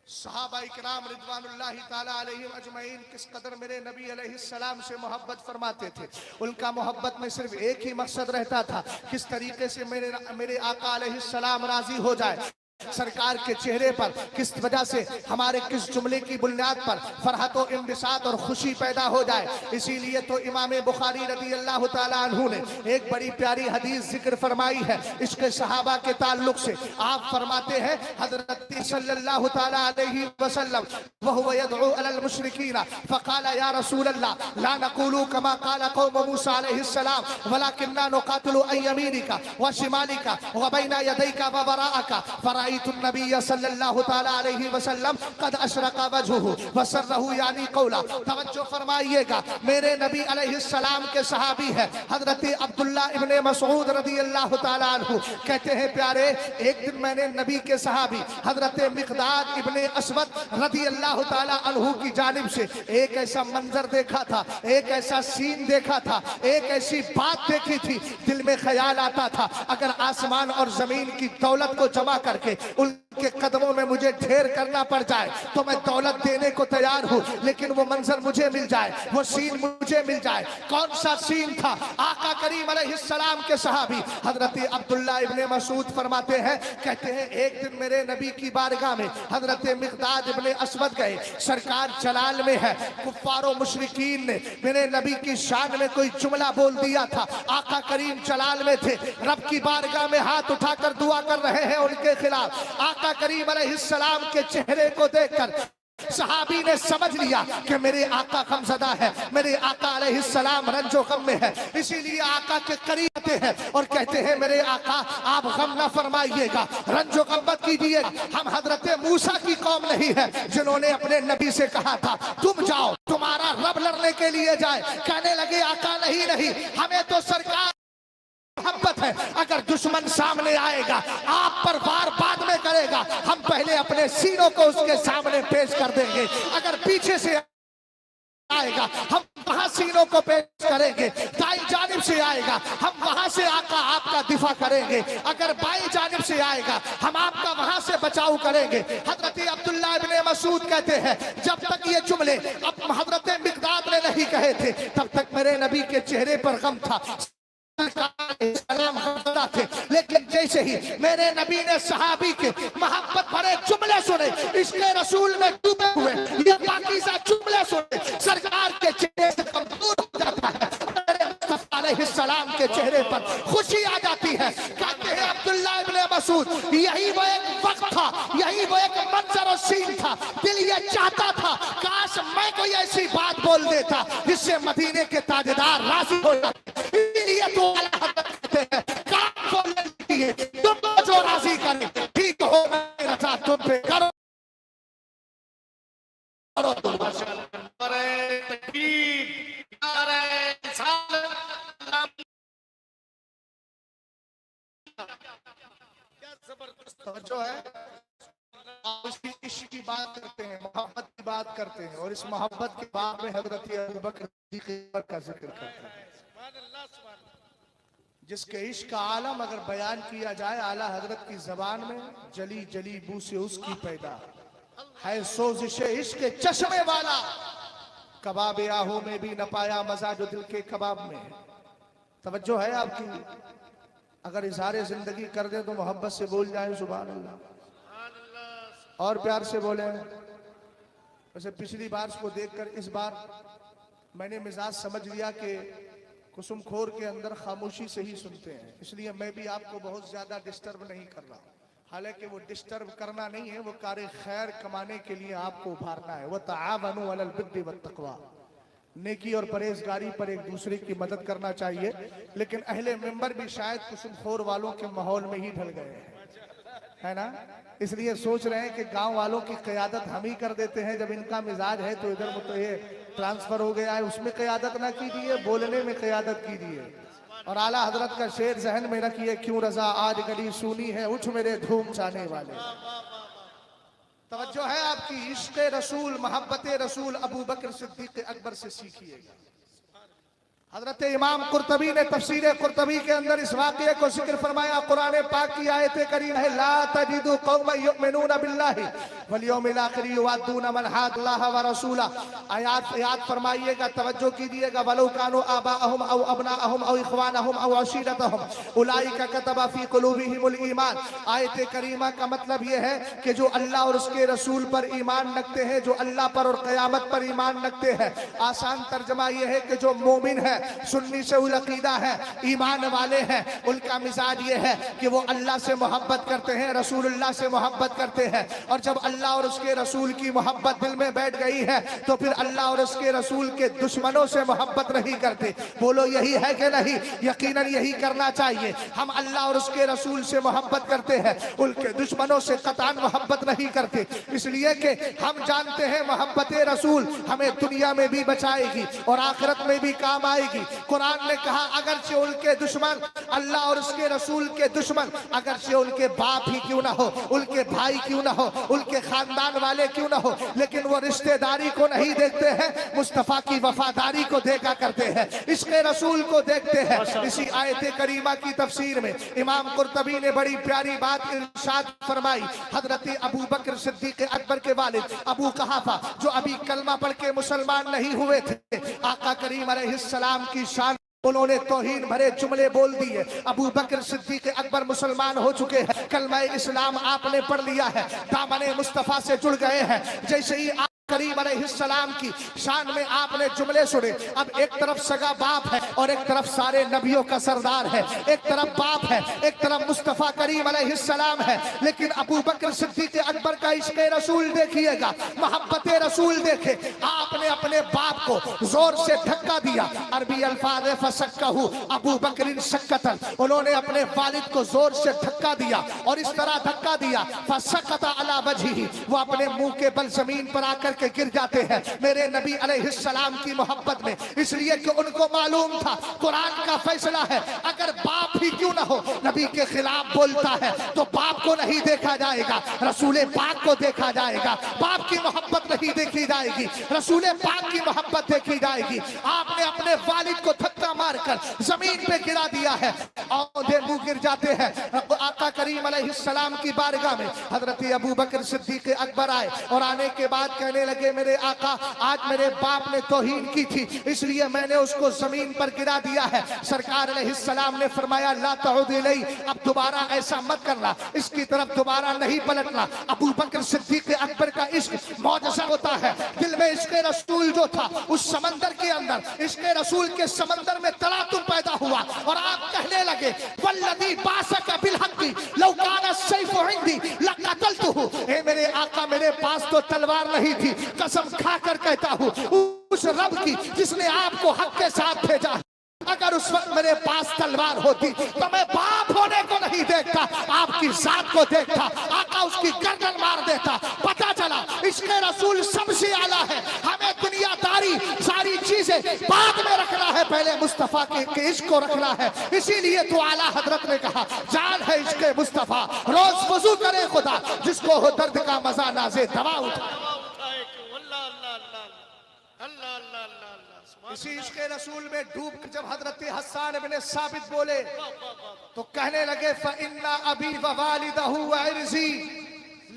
صحابہ اکرام رضوان اللہ تعالی علیہم اجمعین کس قدر میرے نبی علیہ السلام سے محبت فرماتے تھے. ان کا محبت میں صرف ایک ہی مقصد رہتا تھا، کس طریقے سے میرے آقا علیہ السلام راضی ہو جائے. सरकार के चेहरे पर किस वजह से, हमारे किस जुमले की बुनियाद पर फरहत और इंबिसात और खुशी पैदा हो जाए। इसीलिए तो इमाम बुखारी रदी अल्लाह ताला अन्हु ने एक बड़ी प्यारी हदीस जिक्र फरमाई है इसके सहाबा के ताल्लुक से। आप फरमाते हैं हजरत सल्लल्लाहु ताला अलैहि वसल्लम वहुव यदउ अलल मुशरिकीन फकाल या रसूल अल्लाह ला नकुलु कमा काल कौम मूसा अलैहि सलाम वलाकिन्ना नुकातिलु अन यमीनिका व शिमालिका व बैना यदैका व वराअका फराइतु नबी सल्लल्लाहु ताला अलैहि वसल्लम कद अशरका वजहुहु व सर्रहु यानी कौला। तवज्जो फरमाइएगा, मेरे नबी अलैहि सलाम के सहाबी है हजरत अब्दुल्ला इब्ने मसऊद रदी अल्लाह ताला अन्हु, कहते हैं प्यारे एक दिन मैंने नबी के सहाबी हजरत मिक़दाद इब्ने असवद रदी अल्लाह ताला अन्हु की जानिब से एक ऐसा मंजर देखा था, एक ऐसा सीन देखा था, एक ऐसी बात देखी थी, दिल में ख्याल आता था अगर आसमान और जमीन की दौलत को जमा करके उनके कदमों में मुझे ढेर करना पड़ जाए तो मैं दौलत देने को तैयार हूँ, लेकिन वो मंजर मुझे मिल जाए, वो सीन मुझे मिल जाए। कौन सा सीन था? आका करीम अलैहिस्सलाम के सहाबी हजरत अब्दुल्ला इब्ने मसूद फरमाते हैं, कहते हैं एक दिन मेरे नबी की बारगाह में हजरत मिक़दाद इब्ने असवद गए, सरकार जलाल में है, कुफ्फारो मुशरिकीन ने मेरे नबी की शान में कोई जुमला बोल दिया था। आका करीम जलाल में थे, रब की बारगाह में हाथ उठाकर दुआ कर रहे हैं उनके खिलाफ। आका करीम अलैहिस्सलाम के चेहरे को देखकर सहाबी ने समझ लिया कि मेरे आका गमज़दा है, मेरे आका अलैहिस्सलाम रंजो गम में है, इसीलिए आका के करीब आते हैं और कहते हैं मेरे आका आप गम न फरमाइएगा, रंजो गम मत कीजिएगा। हम हजरत मूसा की कौम नहीं है जिन्होंने अपने नबी से कहा था तुम जाओ, तुम्हारा रब लड़ने के लिए जाए। कहने लगे आका नहीं नहीं, हमें तो सरकार मोहब्बत है, अगर दुश्मन सामने आएगा आप पर वार बाद में करेगा, हम पहले अपने सीनों को उसके सामने पेश कर देंगे, अगर पीछे से आएगा हम वहां सीनों को पेश करेंगे, दाई जानिब से आएगा हम वहां से आका आपका दिफा करेंगे, अगर बाई जानिब से आएगा हम आपका वहां से बचाव करेंगे। हजरत अब्दुल्ला इब्ने मसूद कहते हैं जब तक ये जुमले अब हजरत मिक़दाद ने नहीं कहे थे तब तक मेरे नबी के चेहरे पर गम था, थे, लेकिन जैसे ही मेरे नबी ने सहाबी के मोहब्बत भरे जुमले सुने, इसके रसूल में डूबे हुए ये पाकीज़ा जुमले सुने, सरकार के चेहरे से कमजोर हो जाता है, अलैहिस्सलाम के चेहरे पर खुशी आ जाती है। कहते हैं अब्दुल्ला इब्ने मसूद यही वो एक वक्त था, यही वो एक मंजर और सीन था, दिल ये चाहता था काश मैं कोई ऐसी बात बोल देता जिससे मदीने के ताजदार राजी हो जाते। इसलिए तो कहते हैं काम बोलने दीजिए, तुम जो राजी करे ठीक हो, मेरा साथ तुम पे करो जो है उसकी इश्क की बात करते हैं, मोहब्बत की बात करते हैं और इस मोहब्बत के बाद में हजरत अबू बकर सिद्दीक़ का जिक्र करते हैं जिसके इश्क का आलम अगर बयान किया जाए आला हजरत की जबान में जली जली बू से उसकी पैदा है सोजिश इश्क के चश्मे वाला, कबाब आहो में भी न पाया मजा जो दिल के कबाब में है। तवज्जो है आपकी, अगर इज़हारे जिंदगी कर दे तो मोहब्बत से बोल जाए सुभान अल्लाह और प्यार से बोले। वैसे पिछली बार को देखकर इस बार मैंने मिजाज समझ लिया कि कुसुमखोर के अंदर खामोशी से ही सुनते हैं, इसलिए मैं भी आपको बहुत ज्यादा डिस्टर्ब नहीं कर रहा। हालांकि वो डिस्टर्ब करना नहीं है, वो कार खैर कमाने के लिए आपको उभारना है। वह तआवनु अलल बिर्रि वत तक़वा, नेकी और परहेजगारी पर एक दूसरे की मदद करना चाहिए। लेकिन अहले मिंबर भी शायद कुसुमखोर वालों के माहौल में ही ढल गए हैं, है ना, इसलिए सोच रहे हैं कि गांव वालों की क़यादत हम ही कर देते हैं। जब इनका मिजाज है तो इधर तो ये ट्रांसफर हो गया है, उसमें क़यादत ना कीजिए, बोलने में क़यादत कीजिए। और आला हजरत का शेर जहन में रखिए, क्यों रजा आज गली सुनी है उठ मेरे धूम चाहने वाले। तवज्जो है आपकी, इश्क़ रसूल मोहब्बत रसूल अबू बकर सिद्दीक़ अकबर से सीखिएगा। حضرت امام قرطبی نے تفسیر قرطبی کے اندر اس واقعے کو ذکر فرمایا. قرآن پاک کی آیت کریم ہے لا تجد قوما یؤمنون باللہ والیوم الاخر یوادون من حاد اللہ ورسولہ. آیات یاد فرمائیے گا, توجہ کیجیے گا. ولو کانوا آباءہم او ابناءہم او اخوانہم او عشیرتہم اولئک کتب فی قلوبہم الایمان. آیت کریمہ کا مطلب یہ ہے کہ جو اللہ اور اس کے رسول پر ایمان رکھتے ہیں, جو اللہ پر اور قیامت پر ایمان رکھتے ہیں. آسان ترجمہ یہ ہے کہ جو مومن ہے, سنی سے العقیدہ ہے, ایمان والے ہیں, ان کا مزاج یہ ہے کہ وہ اللہ سے محبت کرتے ہیں, رسول اللہ سے محبت کرتے ہیں. اور جب اللہ اور اس کے رسول کی محبت دل میں بیٹھ گئی ہے تو پھر اللہ اور اس کے رسول کے دشمنوں سے محبت نہیں کرتے. بولو یہی ہے کہ نہیں؟ یقیناً یہی کرنا چاہیے. ہم اللہ اور اس کے رسول سے محبت کرتے ہیں, ان کے دشمنوں سے قطعاً محبت نہیں کرتے. اس لیے کہ ہم جانتے ہیں محبت رسول ہمیں دنیا میں بھی بچائے گی اور آخرت میں بھی کام آئے گی. قرآن نے کہا اگرچہ ان کے دشمن, اللہ اور اس کے رسول کے دشمن, اگرچہ ان کے باپ ہی کیوں نہ ہو, ان کے بھائی کیوں نہ ہو, ان کے خاندان والے کیوں نہ ہو, لیکن وہ رشتہ داری کو نہیں دیکھتے ہیں, مصطفیٰ کی وفاداری کو دیکھا کرتے ہیں, عشق رسول کو دیکھتے ہیں. اسی آیت کریمہ کی تفسیر میں امام قرطبی نے بڑی پیاری بات ارشاد فرمائی. حضرت ابو بکر صدیق اکبر کے والد ابو قحافہ جو ابھی کلمہ پڑھ کے مسلمان نہیں ہوئے تھے, آقا کریم علیہ السلام کی شان انہوں نے توہین بھرے جملے بول دیے. ابو بکر صدیق اکبر مسلمان ہو چکے ہیں, کلمہ اسلام آپ نے پڑھ لیا ہے, دامن مصطفیٰ سے جڑ گئے ہیں. جیسے ہی کریم علیہ السلام کی شان میں آپ نے جملے سنے. اب ایک طرف سگا باپ ہے اور ایک طرف سارے نبیوں کا سردار ہے, ایک طرف باپ ہے, ایک طرف مصطفیٰ کریم علیہ السلام ہے. لیکن ابو بکر صدیق اکبر کا عشق رسول دیکھیے گا, محبت رسول دیکھے. آپ نے اپنے باپ کو زور سے دھکا دیا. عربی الفاظ ہے فسکہ ابو بکر سکتن, انہوں نے اپنے والد کو زور سے دھکا دیا اور اس طرح دھکا دیا فسکت علی وجہہ, وہ اپنے منہ کے بل زمین پر آ کر کے گر جاتے ہیں میرے نبی علیہ السلام کی محبت میں. اس لیے کہ ان کو معلوم تھا قرآن کا فیصلہ ہے اگر باپ ہی کیوں نہ ہو نبی کے خلاف بولتا ہے تو باپ کو نہیں دیکھا جائے گا, رسول پاک کو دیکھا جائے گا. باپ کی محبت نہیں دیکھی جائے گی, رسول پاک کی محبت دیکھی جائے گی. آپ نے اپنے والد کو دھکا مار کر زمین پہ گرا دیا ہے, اونھے منہ گر جاتے ہیں. آقا کریم علیہ السلام کی بارگاہ میں حضرت ابو بکر صدیق اکبر آئے اور آنے کے بعد کہنے لگے میرے آقا آج میرے باپ نے توہین کی تھی اس لیے میں نے اس کو زمین پر گرا دیا ہے. سرکار علیہ السلام نے فرمایا لا تعود الی, اب دوبارہ ایسا مت کرنا, اس کی طرف دوبارہ نہیں پلٹنا. ابو بکر صدیق اکبر کا عشق معجزہ ہوتا ہے. دل میں عشق رسول جو تھا اس سمندر کے اندر عشق رسول کے سمندر میں تلاطم پیدا ہوا اور آپ کہنے لگے والذی بعثک بالحق لو کان السیف عندی لقتلته. اے میرے آقا میرے پاس تو تلوار نہیں تھی, قسم کھا کر کہتا ہوں اس رب کی جس نے آپ کو حق کے ساتھ بھیجا, اگر اس وقت میرے پاس تلوار ہوتی تو میں باپ ہونے کو نہیں دیکھتا, آپ کی ذات کو دیکھتا. آقا اس کی گردن مار دیتا. پتا چلا عشق رسول سب سے اعلیٰ ہے. ہمیں دنیا داری ساری چیزیں بعد میں رکھنا ہے, پہلے مصطفیٰ کے عشق کو رکھنا ہے. اسی لیے تو اعلیٰ حضرت نے کہا جان ہے عشق مصطفیٰ, روز وضو کرے خدا جس کو ہو درد کا مزہ نازے دوا اٹھا. اسی عشق رسول میں ڈوب کر جب حضرت حسان بن ثابت بولے تو کہنے لگے فَإِنَّ أَبِي وَوَالِدَهُ وَعِرْضِي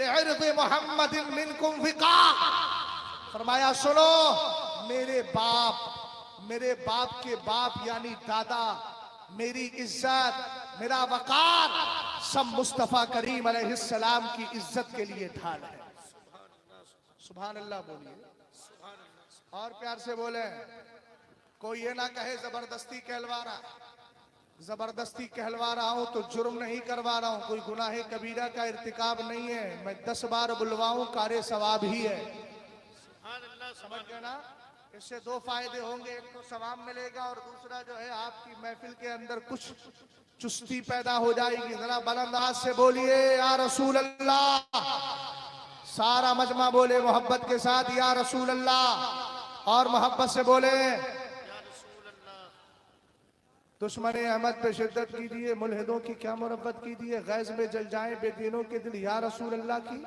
لِعِرْضِ مُحَمَّدٍ مِّنْكُمْ وِقَاء. فرمایا سنو میرے باپ کے باپ یعنی دادا, میری عزت, میرا وقار سب مصطفیٰ کریم علیہ السلام کی عزت کے لیے ڈھال ہے. سبحان اللہ بولیے اور پیار سے بولیں. کوئی یہ نہ کہے زبردستی کہلوا رہا, زبردستی کہلوا رہا ہوں تو جرم نہیں کروا رہا ہوں, کوئی گناہ کبیرہ کا ارتکاب نہیں ہے. میں 10 بار بلواؤں کار ثواب ہی ہے. سمجھ گئے نا؟ اس سے 2 فائدے ہوں گے, ایک تو ثواب ملے گا اور دوسرا جو ہے آپ کی محفل کے اندر کچھ چستی پیدا ہو جائے گی. ذرا بلند آواز سے بولیے یا رسول اللہ. سارا مجمع بولے محبت کے ساتھ یا رسول اللہ, اور محبت سے بولے دشمن احمد پہ شدت کیجیے, ملحدوں کی کیا مربت کیجیے, غیظ میں جل جائیں بے دینوں کے دل یا رسول اللہ کی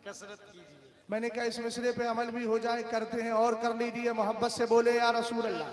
کثرت کیجیے. میں نے کہا اس مصرے پہ عمل بھی ہو جائے, کرتے ہیں اور کر لیجیے. محبت سے بولے یا رسول اللہ.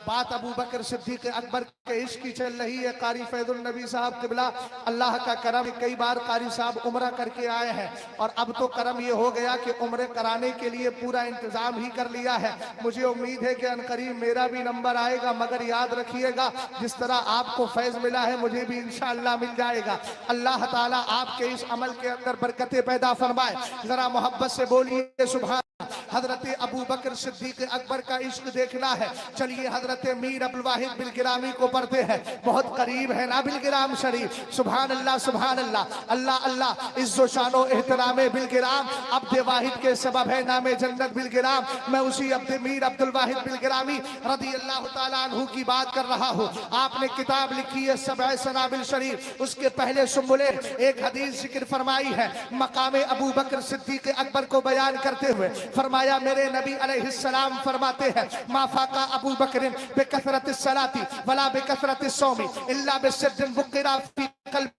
बात अबू बकर सिद्दीक अकबर के इश्क की चल रही है। कारी फैजुल नबी साहब किबला, अल्लाह का करम, कई बार कारी साहब उम्रा करके आए हैं और अब तो करम ये हो गया कि उम्रे कराने के लिए पूरा इंतजाम ही कर लिया है। मुझे उम्मीद है कि अनकरीब मेरा भी नंबर आएगा, मगर याद रखिएगा जिस तरह आपको फैज मिला है मुझे भी इंशाअल्लाह मिल जाएगा। अल्लाह ताला आपके इस अमल के अंदर बरकतें पैदा फरमाए। जरा मोहब्बत से बोलिए सुभान। हजरत अबू बकर सिद्दीक अकबर का इश्क देखना है, चलिए हजरत मीर अब्दुल वाहिद बिलगिरामी को पढ़ते हैं। बहुत करीब है ना बिलगिराम शरीफ। सुभान अल्लाह सुभान अल्लाह, अल्लाह अल्लाह। इज्जो शानो एहतरामे बिलगिराम, अब्दे वाहिद के सबब है नामे जन्नत बिलगिराम। मैं उसी अब्दे मीर अब्दुल वाहिद बिलगिरामी रदी अल्लाह ताला अन्हु की बात कर रहा हूँ। आपने किताब लिखी है सबअ सनाबिल शरीफ, उसके पहले सुम्बुले एक हदीस जिक्र फरमाई है मकाम अबू बकर सिद्दीक अकबर को बयान करते हुए। फरमाया मेरे नबी अलैहिस्सलाम फरमाते हैं माफाका अबू बकर बेकसरत सलाती वला बेकसरत सौमी इल्ला बिसिद्दिन बुकिरा फी कल्बी।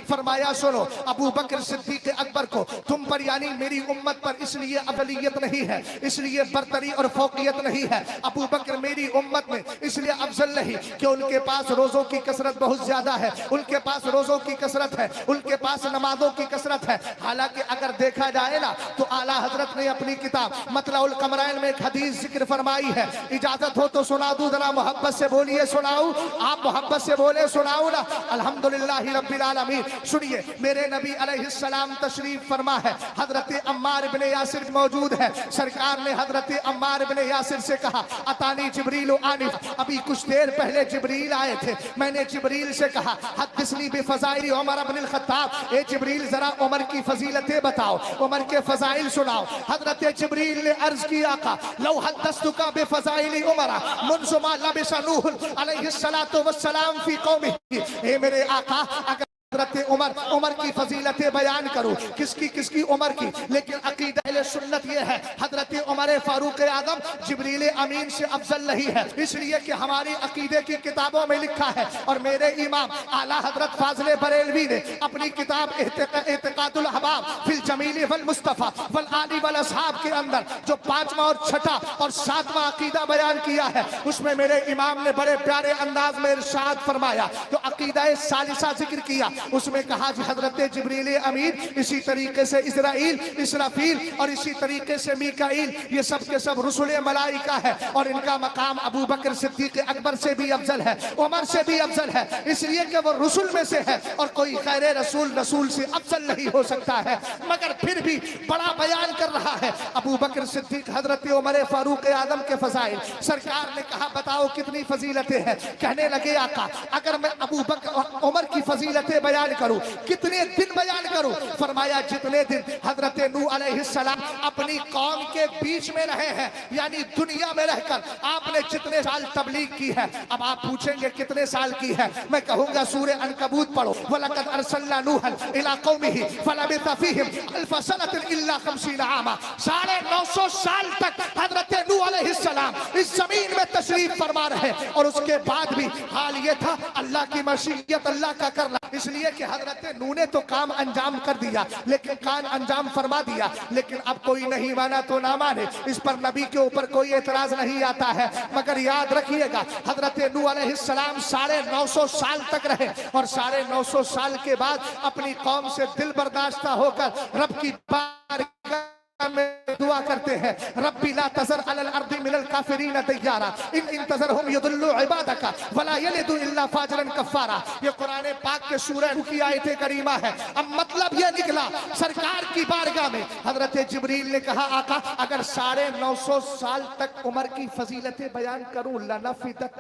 फरमाया सुनो अबू बकर सिद्दीक अकबर को तुम पर यानी मेरी उम्मत पर इसलिए अफजलियत नहीं है, इसलिए बरतरी और फौकियत नहीं है। अबू बकर मेरी उम्मत में इसलिए अफजल नहीं कि उनके पास रोजों की कसरत बहुत ज्यादा है, उनके पास रोजों की कसरत है, उनके पास नमाजों की कसरत है। हालांकि अगर देखा जाए ना तो आला हजरत ने अपनी किताब मतलाउल कमरैन में एक हदीस जिक्र फरमाई है। इजाजत हो तो सुना दूं, जरा मोहब्बत से बोलिए सुनाऊं। आप मोहब्बत से बोले सुनाऊं ना। अल्हम्दुलिल्लाह रब्बिल आलमीन। सुनिए मेरे नबी अलैहिस्सलाम तशरीफ फरमा है। हजरत अम्मार इब्ने यासिर मौजूद है। सरकार ने हजरत अम्मार इब्ने यासिर से कहा अतानी जिब्रील आनिफ, अभी कुछ देर पहले जिब्रील आए थे। मैंने जिब्रील से कहा हद्दिसनी बिफज़ाइल उमर इब्न अल-खत्ताब, ए जिब्रील जरा उमर की फजीलतें बताओ, उमर के फजाइल सुनाओ। हजरत जिब्रील ने अर्ज किया का लौ हद्दस्तुका बिफज़ाइल उमर मुन्ज़ मा लबिसा नूह अलैहिस्सलातु वस्सलाम फी कौमिही। ए मेरे आका अगर हजरत उमर की फजीलतें बयान करूं, किसकी किसकी उमर की, लेकिन अकीदा अहले सुन्नत ये है हजरत उमर फारूक आजम जिब्रील अमीन से अफजल नहीं है, इसलिए कि हमारी अकीदे की किताबों में लिखा है। और मेरे इमाम आला हजरत फाज़िल बरेलवी ने अपनी किताब इत्तिकादुल अहबाब फिल जमील वल मुस्तफा वल आली वल असहाब के अंदर जो 5वां और 6ठा और 7वां अकीदा बयान किया है, उसमें मेरे इमाम ने बड़े प्यारे अंदाज में इरशाद फरमाया। तो अकीदा सालिसा जिक्र किया, उसमें कहा जी हजरत जिब्रील अमीन, इसी तरीके से इज़राइल, इसराफील और इसी तरीके से मीकाईल, ये सब के सब रुसुल मलाइका है और इनका मकाम अबू बकर सिद्दीक अकबर से भी अफजल है, उमर से भी अफजल है, इसलिए कि वो रुसुल में से है और कोई खैर रसूल रसूल से अफजल नहीं हो सकता है। मगर फिर भी बड़ा बयान कर रहा है अबू बकर सिद्दीक हजरत उमर फारूक आजम के फजाइल। सरकार ने कहा बताओ कितनी फजीलतें हैं। कहने लगे आका अगर मैं अबू बकर उमर की फजीलतें बयान करूं कितने दिन बयान करूं। फरमाया जितने दिन हजरत नूह अलैहिस्सलाम अपनी कौम के बीच में रहे हैं, यानी दुनिया में रहकर आपने जितने साल तबलीग की है। अब आप पूछेंगे कितने साल की है, मैं कहूंगा सूरह अनकबूत पढ़ो, वलकद अरसलना नूहन इला कौमिही फलबिसा फीहिम अल्फ सनतिन इल्ला 50 आमा। 950 साल तक हजरत नूह अलैहिस्सलाम इस जमीन में तशरीफ फरमा रहे और उसके बाद भी हाल ये था अल्लाह की मशीयत अल्लाह का करना। इसलिए कि हजरत नूह ने तो काम अंजाम कर दिया, लेकिन काम अंजाम फरमा दिया, लेकिन अब कोई नहीं माना तो ना माने, इस पर नबी के ऊपर कोई एतराज नहीं आता है। मगर याद रखिएगा हजरत नूह अलैहिस्सलाम 950 साल तक रहे और 950 साल के बाद अपनी कौम से दिल बर्दाश्ता होकर रब की बारगाह में दुआ करते हैं रब्बी ला तज़र अलल अर्दी मिनल काफिरीन दय्यारा इन इंतज़रहुम युदल्लु इबादका वला यलिदु इल्ला फाजरन कफ़ारा। ये कुरान पाक के सूरह नूह की आयत करीमा है। अब मतलब ये निकला सरकार की बारगाह में हजरत जिब्रील ने कहा आका अगर 950 साल तक उमर की फजीलतें बयान करूं लनफिदत,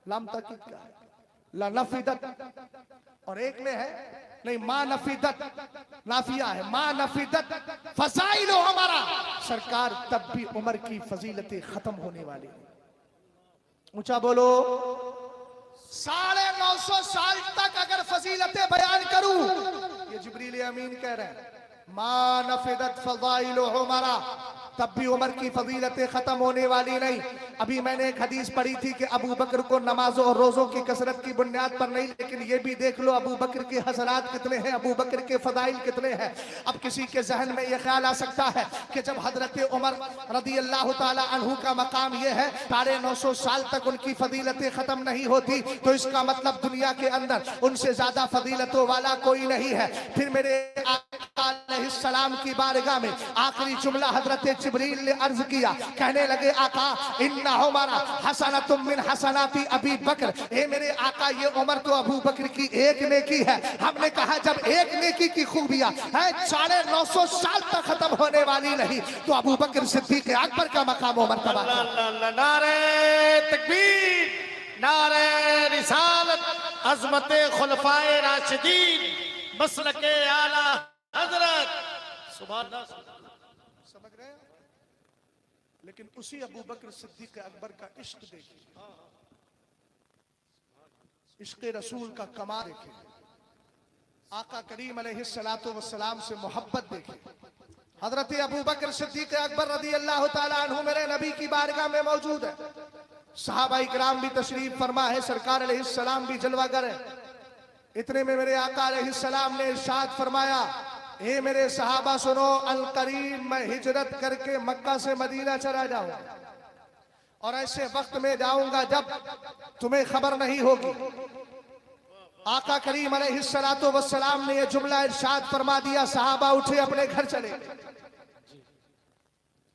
लाम ताकीद का लनफिदत, और एक में है नहीं मा नफिदत, नाफिया है मा नफिदत फजाइल हमारा। सरकार तब भी उमर की फजीलतें खत्म होने वाली। ऊंचा बोलो 950 साल तक अगर फजीलतें बयान करूं, ये जिब्रील अमीन कह रहे हैं मा नफिदत फजाइल हमारा, तब भी उमर की फजीलतें खत्म होने वाली नहीं। अभी मैंने एक हदीस पढ़ी थी कि अबू बकर को नमाजों और रोजों की कसरत की बुनियाद पर नहीं, लेकिन ये भी देख लो अबू बकर के हसनात कितने हैं, अबू बकर के फदाइल कितने हैं। अब किसी के जहन में ये ख्याल आ सकता है कि जब हजरत उमर रदी अल्लाह ताला अन्हु का मकाम ये है 950 साल तक उनकी फजीलतें खत्म नहीं होती, तो इसका मतलब दुनिया के अंदर उनसे ज्यादा फजीलतों वाला कोई नहीं है। फिर मेरे आका अलैहिस्सलाम की बारगाह में आखिरी जुमला हजरत जिब्रील ने अर्ज किया, कहने लगे आका इन्ना उमर हसनतुम मिन हसनाती अबी बकर, ए मेरे आका ये उमर तो अबू बकर की एक नेकी है। हमने कहा जब एक नेकी की खूबियां है 950 साल तक खत्म होने वाली नहीं, तो अबू बकर सिद्दीक अकबर का मकाम उमर तबा। नारे तकबीर, नारे रिसालत, अज़मत खुलफाए राशिदीन, मसलके आला हजरत। सुभान अल्लाह। समझ रहे हैं? लेकिन उसी अबू बकर सिद्दीक अकबर का इश्क देखिए, इश्क रसूल का कमाल देखिए, आका करीम अलैहिस्सलातु वस्सलाम से मोहब्बत देखिए। हजरत अबू बकर सिद्दीक अकबर रदी अल्लाह ताला अन्हु मेरे नबी की बारगाह में मौजूद है। सहाबा इकराम भी तशरीफ फरमा है, सरकार अलैहिस्सलाम भी जलवागर है। इतने में मेरे आका अलैहिस्सलाम ने इरशाद फरमाया, हे मेरे सहाबा सुनो, अल करीम मैं हिजरत करके मक्का से मदीना चला जाऊंगा और ऐसे वक्त में जाऊंगा जब तुम्हें खबर नहीं होगी। आका करीम अलैहिस्सलातु वस्सलाम ने यह जुमला इरशाद फरमा दिया, सहाबा उठे अपने घर चले।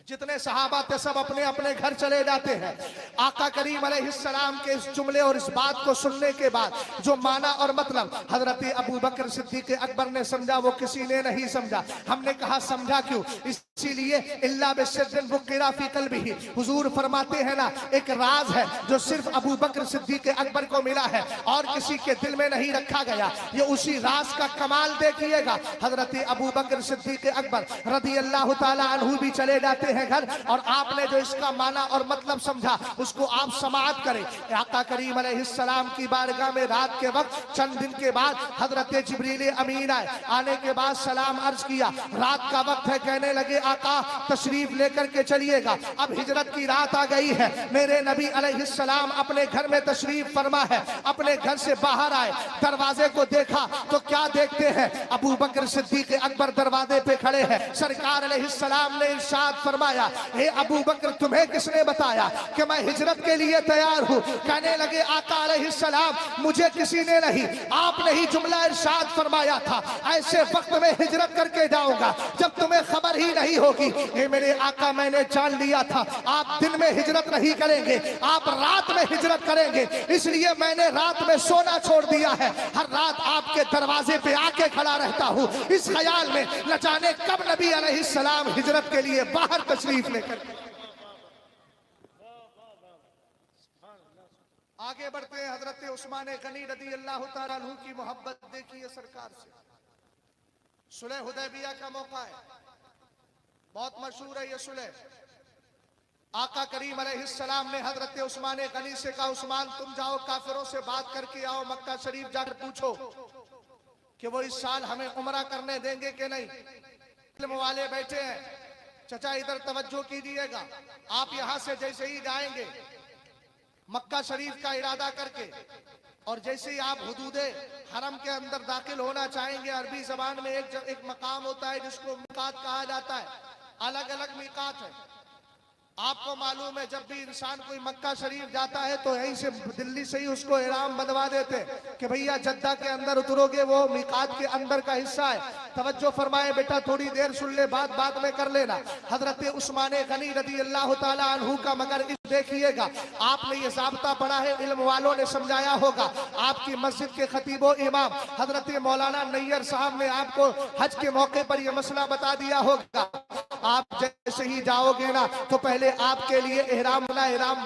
जितने सहाबा थे सब अपने अपने घर चले जाते हैं। आका करीम अलैहिस्सलाम के इस जुमले और इस बात को सुनने के बाद जो माना और मतलब हजरत अबू बकर सिद्दीक अकबर ने समझा वो किसी ने नहीं समझा। हमने कहा समझा क्यों? इसीलिए इल्ला बिसिद्दिन वुक़िरा फी क़ल्बिही, हुजूर फरमाते हैं ना एक राज है जो सिर्फ अबू बकर सिद्दीक अकबर को मिला है और किसी के दिल में नहीं रखा गया। ये उसी राज का कमाल देखिएगा। हजरत अबू बकर सिद्दीक अकबर रदी अल्लाह ताला अन्हु भी चले जाते हैं घर, और आपने जो इसका माना और मतलब समझा उसको आप समाअत करें। आका करीम अलैहिस्सलाम की बारगाह में रात के वक्त चंद दिन के बाद हजरत जिब्रील अमीन आए। आने के बाद सलाम अर्ज किया, रात का वक्त है, कहने लगे आका तशरीफ लेकर के चलिएगा। अब हिजरत की रात आ गई है। मेरे नबी अलैहिस्सलाम अपने घर में तशरीफ फरमा है। अपने घर से बाहर आए, दरवाजे को देखा तो क्या देखते हैं? अबू बकर सिद्दीक अकबर दरवाजे पे खड़े हैं। सरकार अलैहिस्सलाम ने इरशाद फरमाया, हे अबू बकर तुम्हें किसने बताया कि मैं हिजरत के लिए तैयार हूं? कहने लगे आका अलैहिस्सलाम मुझे किसी ने नहीं, आपने ही जुमला इरशाद फरमाया था ऐसे वक्त में हिजरत करके जाऊंगा जब तुम्हें खबर ही नहीं होगी। हे मेरे आका मैंने जान लिया था आप दिन में हिजरत नहीं करेंगे, आप रात में हिजरत करेंगे, इसलिए मैंने रात में सोना छोड़ दिया है। हर रात आपके दरवाजे पे आके खड़ा रहता हूं इस ख्याल में न जाने कब नबी अलैहिस्सलाम हिजरत के लिए बाहर तशरीफ लेकर। आगे बढ़ते हैं। हजरत उस्मान गनी रदी अल्लाह ताला अन्हु की मोहब्बत देखिए सरकार से। सुलह हुदैबिया का मौका है, बहुत मशहूर है ये सुलह। आका करीम अलैहिस्सलाम ने हजरत उस्मान गनी से कहा, उस्मान तुम जाओ काफिरों से बात करके आओ, मक्का शरीफ जाकर पूछो कि वो इस साल हमें उमरा करने देंगे कि नहीं। इल्म वाले बैठे हैं, चचा इधर तवज्जो कीजिएगा। आप यहां से जैसे ही जाएंगे मक्का शरीफ का इरादा करके और जैसे ही आप हुदूदे हरम के अंदर दाखिल होना चाहेंगे, अरबी जबान में एक मकाम होता है जिसको मीकात कहा जाता है। अलग अलग मीकात है। आपको मालूम है जब भी इंसान कोई मक्का शरीफ जाता है तो यहीं से दिल्ली से ही उसको इहराम बंधवा देते कि भैया जद्दा के अंदर उतरोगे, वो मीकात के अंदर का हिस्सा है। तवज्जो फरमाए बेटा, थोड़ी देर सुन ले, बात बात में कर लेना। हजरत उस्मान गनी रदी अल्लाह ताला अन्हु का मगर देखिएगा, आपने ये ज़ाब्ता पढ़ा है, इल्म वालों ने समझाया होगा। आपकी मस्जिद के खतीबो इमाम हजरत मौलाना नैयर साहब ने आपको हज के मौके पर यह मसला बता दिया होगा। आप जैसे ही जाओगे ना तो पहले आपके लिए इहराम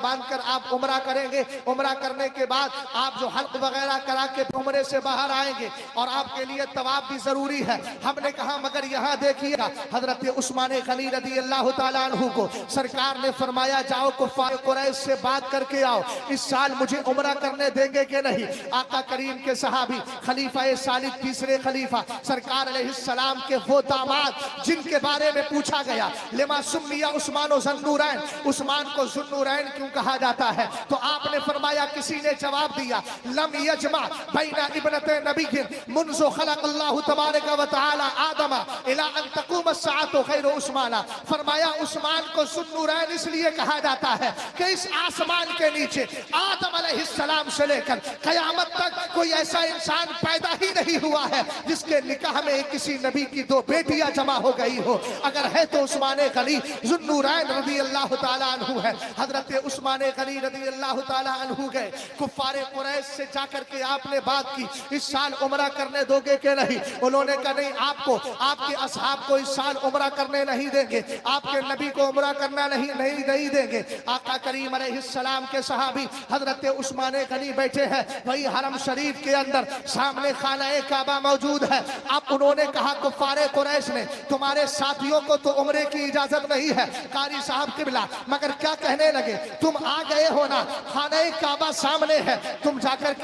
बांधकर आप उमरा करेंगे। उमरा करने के बाद आप जो हल्क वगैरह करा के उमरे से बाहर आएंगे और आपके लिए तवाफ भी जरूरी है। हमने कहा मगर यहाँ देखिएगा, हजरत उस्मान गनी रदी अल्लाह ताला अन्हु को सरकार ने फरमाया जाओ कुफार कुरैश से बात करके आओ, इस साल मुझे उमरा करने देंगे कि नहीं। आका करीम के सहाबी खलीफा सालिस तीसरे खलीफा सरकार अलैहिस्सलाम के वो दामाद जिनके बारे में पूछा गया लिमा सुम्मिया उस्मान ज़ुन्नूरैन, उस्मान को ज़ुन्नूरैन क्यों कहा जाता है? तो आपने फरमाया, किसी ने जवाब दिया, लम यजमा बैना इब्नते नबीय्यिन मुन्ज़ु खलक़ल्लाहु तबारक व तआला आदम इला अन तक़ूम अस्साअतु ग़ैर उस्माना। फरमाया उस्मान को ज़ुन्नूरैन इसलिए कहा जाता है कि इस आसमान के नीचे आदम अलैहिस्सलाम से लेकर क़यामत तक कोई ऐसा इंसान पैदा ही नहीं हुआ है जिसके निकाह में किसी नबी की दो बेटियां जमा हो गई हो। अगर है तो उस्मान गनी ज़ुन्नूरैन रज़ी अल्लाह ताला अन्हु है। हजरत उस्मान गनी रज़ी अल्लाह ताला अन्हु गए कुफ़ारे कुरैश से जाकर के आपने बात की, इस साल उम्रा करने दोगे कि नहीं? उन्होंने कहा नहीं, आपको आपके असहाब को इस साल उम्रा करने नहीं देंगे, आपके नबी को उम्रा करना नहीं देंगे। आका करीम अलैहिस्सलाम के सहाबी हजरत उस्मान गनी बैठे हैं वही हरम शरीफ के अंदर, सामने खाना-ए काबा मौजूद है। अब उन्होंने कहा कुफ़ारे कुरैश ने तुम्हारे साथियों को तो उम्रे की इजाजत नहीं है कारी साहब किबला, मगर क्या कहने लगे, तुम आ गए हो ना, खाना-ए काबा सामने है, तुम जाकर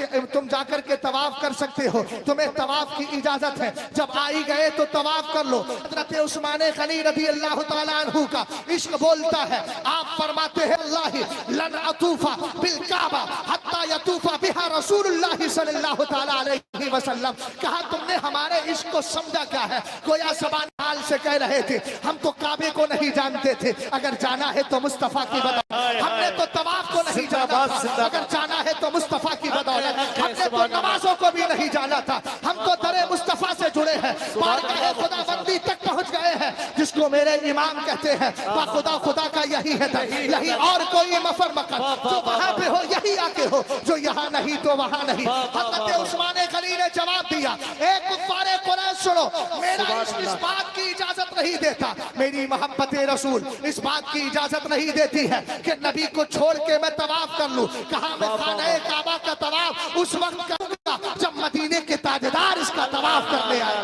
के तवाफ कर सकते हो, तुम्हें तवाफ की इजाजत है, जब आ ही गए तो तवाफ कर लो। हजरत उस्मान गनी रज़ी अल्लाह ताला अन्हु का इश्क बोलता है। आप फरमाते हैं अल्लाह लन अतूफा बिल काबा हत्ता यतूफा बिहा रसूलुल्लाह सल्लल्लाहु ताला अलैहि वसल्लम। कहा तुमने हमारे इश्क को समझा क्या है? गोया ज़बान हाल से कह रहे थे, हम तो काबे को नहीं जानते थे, अगर जाना है तो मुस्तफा की बदौलत, हमने तो तवाफ को नहीं जाना था, अगर जाना है तो मुस्तफा की बदौलत, हमने तो नमाजों को भी नहीं जाना था, हम तो दरे मुस्तफा से जुड़े हैं, बारगाह खुदाबंदी तक पहुंच गए हैं, जिसको मेरे इमाम कहते हैं खुदा खुदा का यही है दर, यही और कोई मफर मकर, जो वहां पे हो यही आके हो, जो यहाँ नहीं तो वहां नहीं। हजरत उस्मान गनी ने जवाब दिया, एक कुफ़ारे कुरैश सुनो, मेरा इस बात की इजाजत नहीं देता, मेरी मोहब्बत रसूल इस बात की इजाजत नहीं देती है कि नबी को छोड़ के मैं तवाफ कर लूं। कहा मैं खाना-ए काबा का तवाफ उस वक्त करूंगा जब मदीने के ताजदार इसका तवाफ करने आए।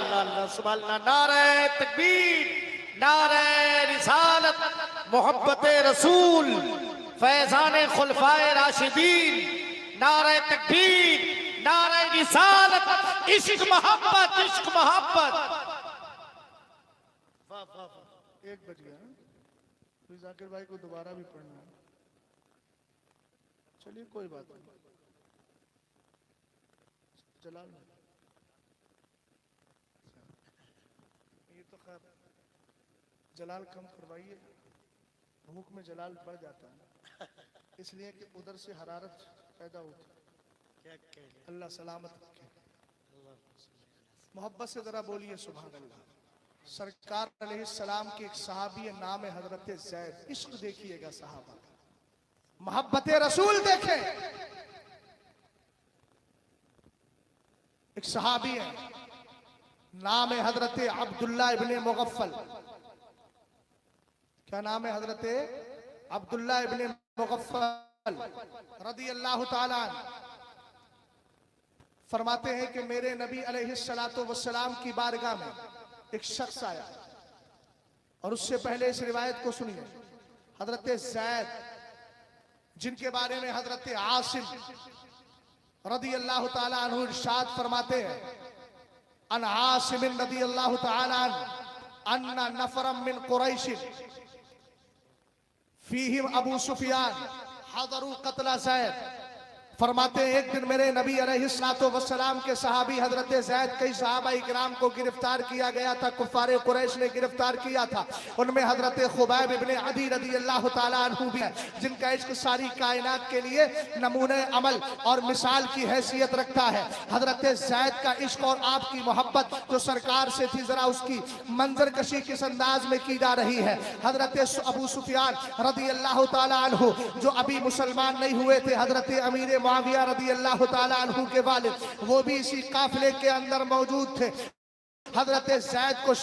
नारे तकबीर, नारे रिसालत, मोहब्बत रसूल, फैजान खुलफाए राशिदीन, नारे तकबीर, नारे रिसालत, इश्क मोहब्बत, इश्क मोहब्बत। 1 बज गया, तो जाकिर भाई को दोबारा भी पढ़ना है। चलिए कोई बात नहीं। जलाल ये तो खैर जलाल कम करवाइए, भूख में जलाल बढ़ जाता है, इसलिए कि उधर से हरारत पैदा होती है। अल्लाह सलामत रखे। मोहब्बत से जरा बोलिए सुभान अल्लाह। सरकार अलैहिस्सलाम के एक सहाबी नाम है हजरत ज़ैद। इश्क देखिएगा सहाबा का, मोहब्बत रसूल देखें। एक सहाबी है नाम है हजरत अब्दुल्ला इब्ने मुगफ्फल। क्या नाम है? हजरत अब्दुल्ला इब्ने मुगफ्फल रज़ी अल्लाह ताला अन्हु। फरमाते हैं कि मेरे नबी अलैहिस्सलातु वस्सलाम की बारगाह में एक शख्स आया, और उससे पहले इस रिवायत को सुनिए। हजरत ज़ैद जिनके बारे में हजरत आसिम रज़ी अल्लाह ताला अन्हु इरशाद फरमाते हैं, अन आसिम रज़ी अल्लाह ताला अन्ना नफरम मिन कुरैश फीहिम अबू सुफियान हज़रू क़त्ल ज़ैद। फरमाते हैं एक दिन मेरे नबी अलैहिस्सलातु वस्सलाम के सहाबी हजरत ज़ैद, कई सहाबा इकराम को गिरफ्तार किया गया था, कुफ़ारे कुरैश ने गिरफ्तार किया था। उनमें हजरत खुबैब इब्ने अदी रज़ी अल्लाह ताला अन्हु भी है, जिनका इश्क सारी कायनात के लिए नमूने अमल और मिसाल की हैसियत रखता है। हजरत ज़ैद का इश्क और आपकी मोहब्बत जो सरकार से थी, जरा उसकी मंजर कशी किस अंदाज में की जा रही है। हजरत अबू सुफियान रज़ी अल्लाह ताला अन्हु जो अभी मुसलमान नहीं हुए थे, हजरत अमीर मुआविया रज़ी अल्लाह ताला अन्हु के वालिद, वो भी इसी काफिले के अंदर मौजूद थे। हजरत ज़ैद को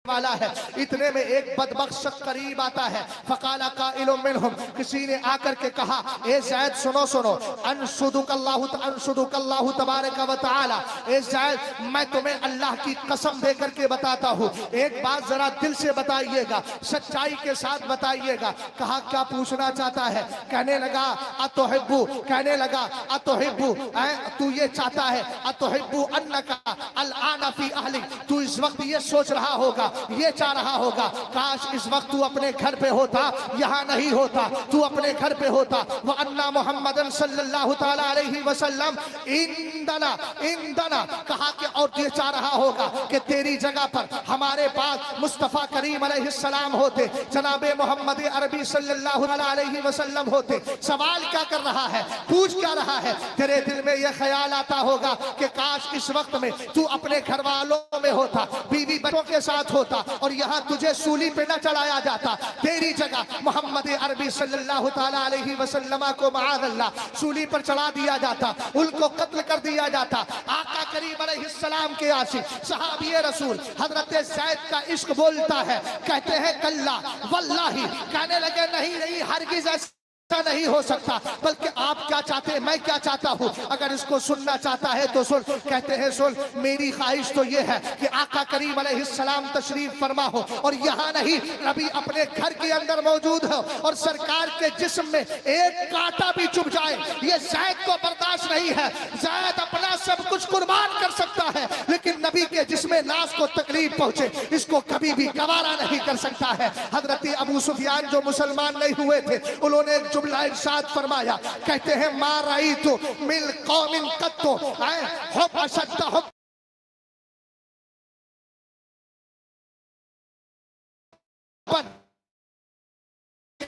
वाला है, इतने में एक बदबख्त शख्स करीब आता है। फ़क़ाला क़ाइलुम मिनहुम, किसी ने आकर के कहा, ए ज़ैद सुनो सुनो, अनशुदुकल्लाहु तबारक व तआला, ए ज़ैद मैं तुम्हें अल्लाह की कसम दे करके बताता हूँ, एक बात जरा दिल से बताइएगा, सच्चाई के साथ बताइएगा। कहा क्या पूछना चाहता है? कहने लगा अतुहिब्बु, कहने लगा अतुहिब्बु, तू ये चाहता है, अतुहिब्बु अन्नका अलआना फी अहलिक, तू इस इस वक्त ये सोच रहा होगा, ये चाह रहा होगा, काश इस वक्त तू अपने घर पे होता, यहाँ नहीं होता, तू अपने घर पे होता। व अन्ना मुहम्मदन सल्लल्लाहु ताला अलैहि वसल्लम इंदना इंदना, कहा कि और ये चाह रहा होगा कि तेरी जगह पर हमारे पास मुस्तफ़ा करीम अलैहिस्सलाम होते, जनाबे मोहम्मद अरबी सल्लल्लाहु अलैहि वसल्लम होते। सवाल क्या कर रहा है, पूछ क्या रहा है? तेरे दिल में यह ख्याल आता होगा कि काश इस वक्त में तू अपने घर वालों में होता, बीवी बच्चों के साथ होता, और यहाँ तुझे सूली पे न चढ़ाया जाता, तेरी जगह मोहम्मद अरबी सल्लल्लाहु ताला अलैहि वसल्लम को माअल्लाह सूली पर चढ़ा दिया जाता, उनको कत्ल कर दिया जाता। आका करीम अलैहिस्सलाम के आशिक सहाबी रसूल हजरत ज़ैद का इश्क बोलता है, कहते हैं कल्ला वल्लाही, कहने लगे नहीं नहीं हरगिज़ ऐसा नहीं हो सकता, बल्कि आप क्या चाहते हैं, मैं क्या चाहता हूं, अगर इसको सुनना चाहता है तो सुन। कहते हैं सुन, मेरी ख्वाहिश तो ये है कि आका करीम अलैहिस्सलाम तशरीफ फरमा हो, और यहाँ नहीं नबी अपने घर के अंदर मौजूद हो, और सरकार के जिस्म में एक कांटा भी चुभ जाए, ये ज़ैद को बर्दाश्त नहीं है। ज़ैद अपना सब कुछ कुर्बान कर सकता है, लेकिन नबी के जिस्म नास को तकलीफ पहुंचे, इसको कभी भी गवारा नहीं कर सकता है। हजरत अबू सुफियान जो मुसलमान नहीं हुए थे, उन्होंने एक जुमला इरशाद फरमाया, कहते हैं मा राईतु मिन कौमिन कत्तो हुब अशद्द हुब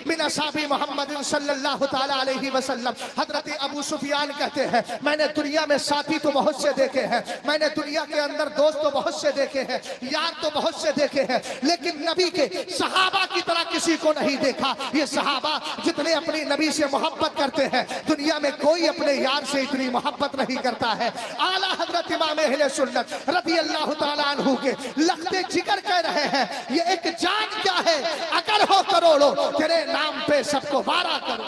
मिन असहाबी मोहम्मद सल्लल्लाहु ताला अलैहि वसल्लम। हजरत अबू सुफियान कहते हैं, मैंने दुनिया में साथी तो बहुत से देखे हैं, मैंने दुनिया के अंदर दोस्त तो बहुत से देखे हैं, यार तो बहुत से देखे हैं, लेकिन नबी के सहाबा की तरह किसी को नहीं देखा। ये सहाबा जितने अपनी नबी से मोहब्बत करते हैं, दुनिया में कोई अपने यार से इतनी मोहब्बत नहीं करता है। आला हजरत इमाम अहले सुन्नत रज़ी अल्लाह ताला अन्हु के लख्ते जिगर कह रहे हैं, ये एक जान क्या है, अगर हो करोड़ों तेरे नाम पे सबको वारा करो।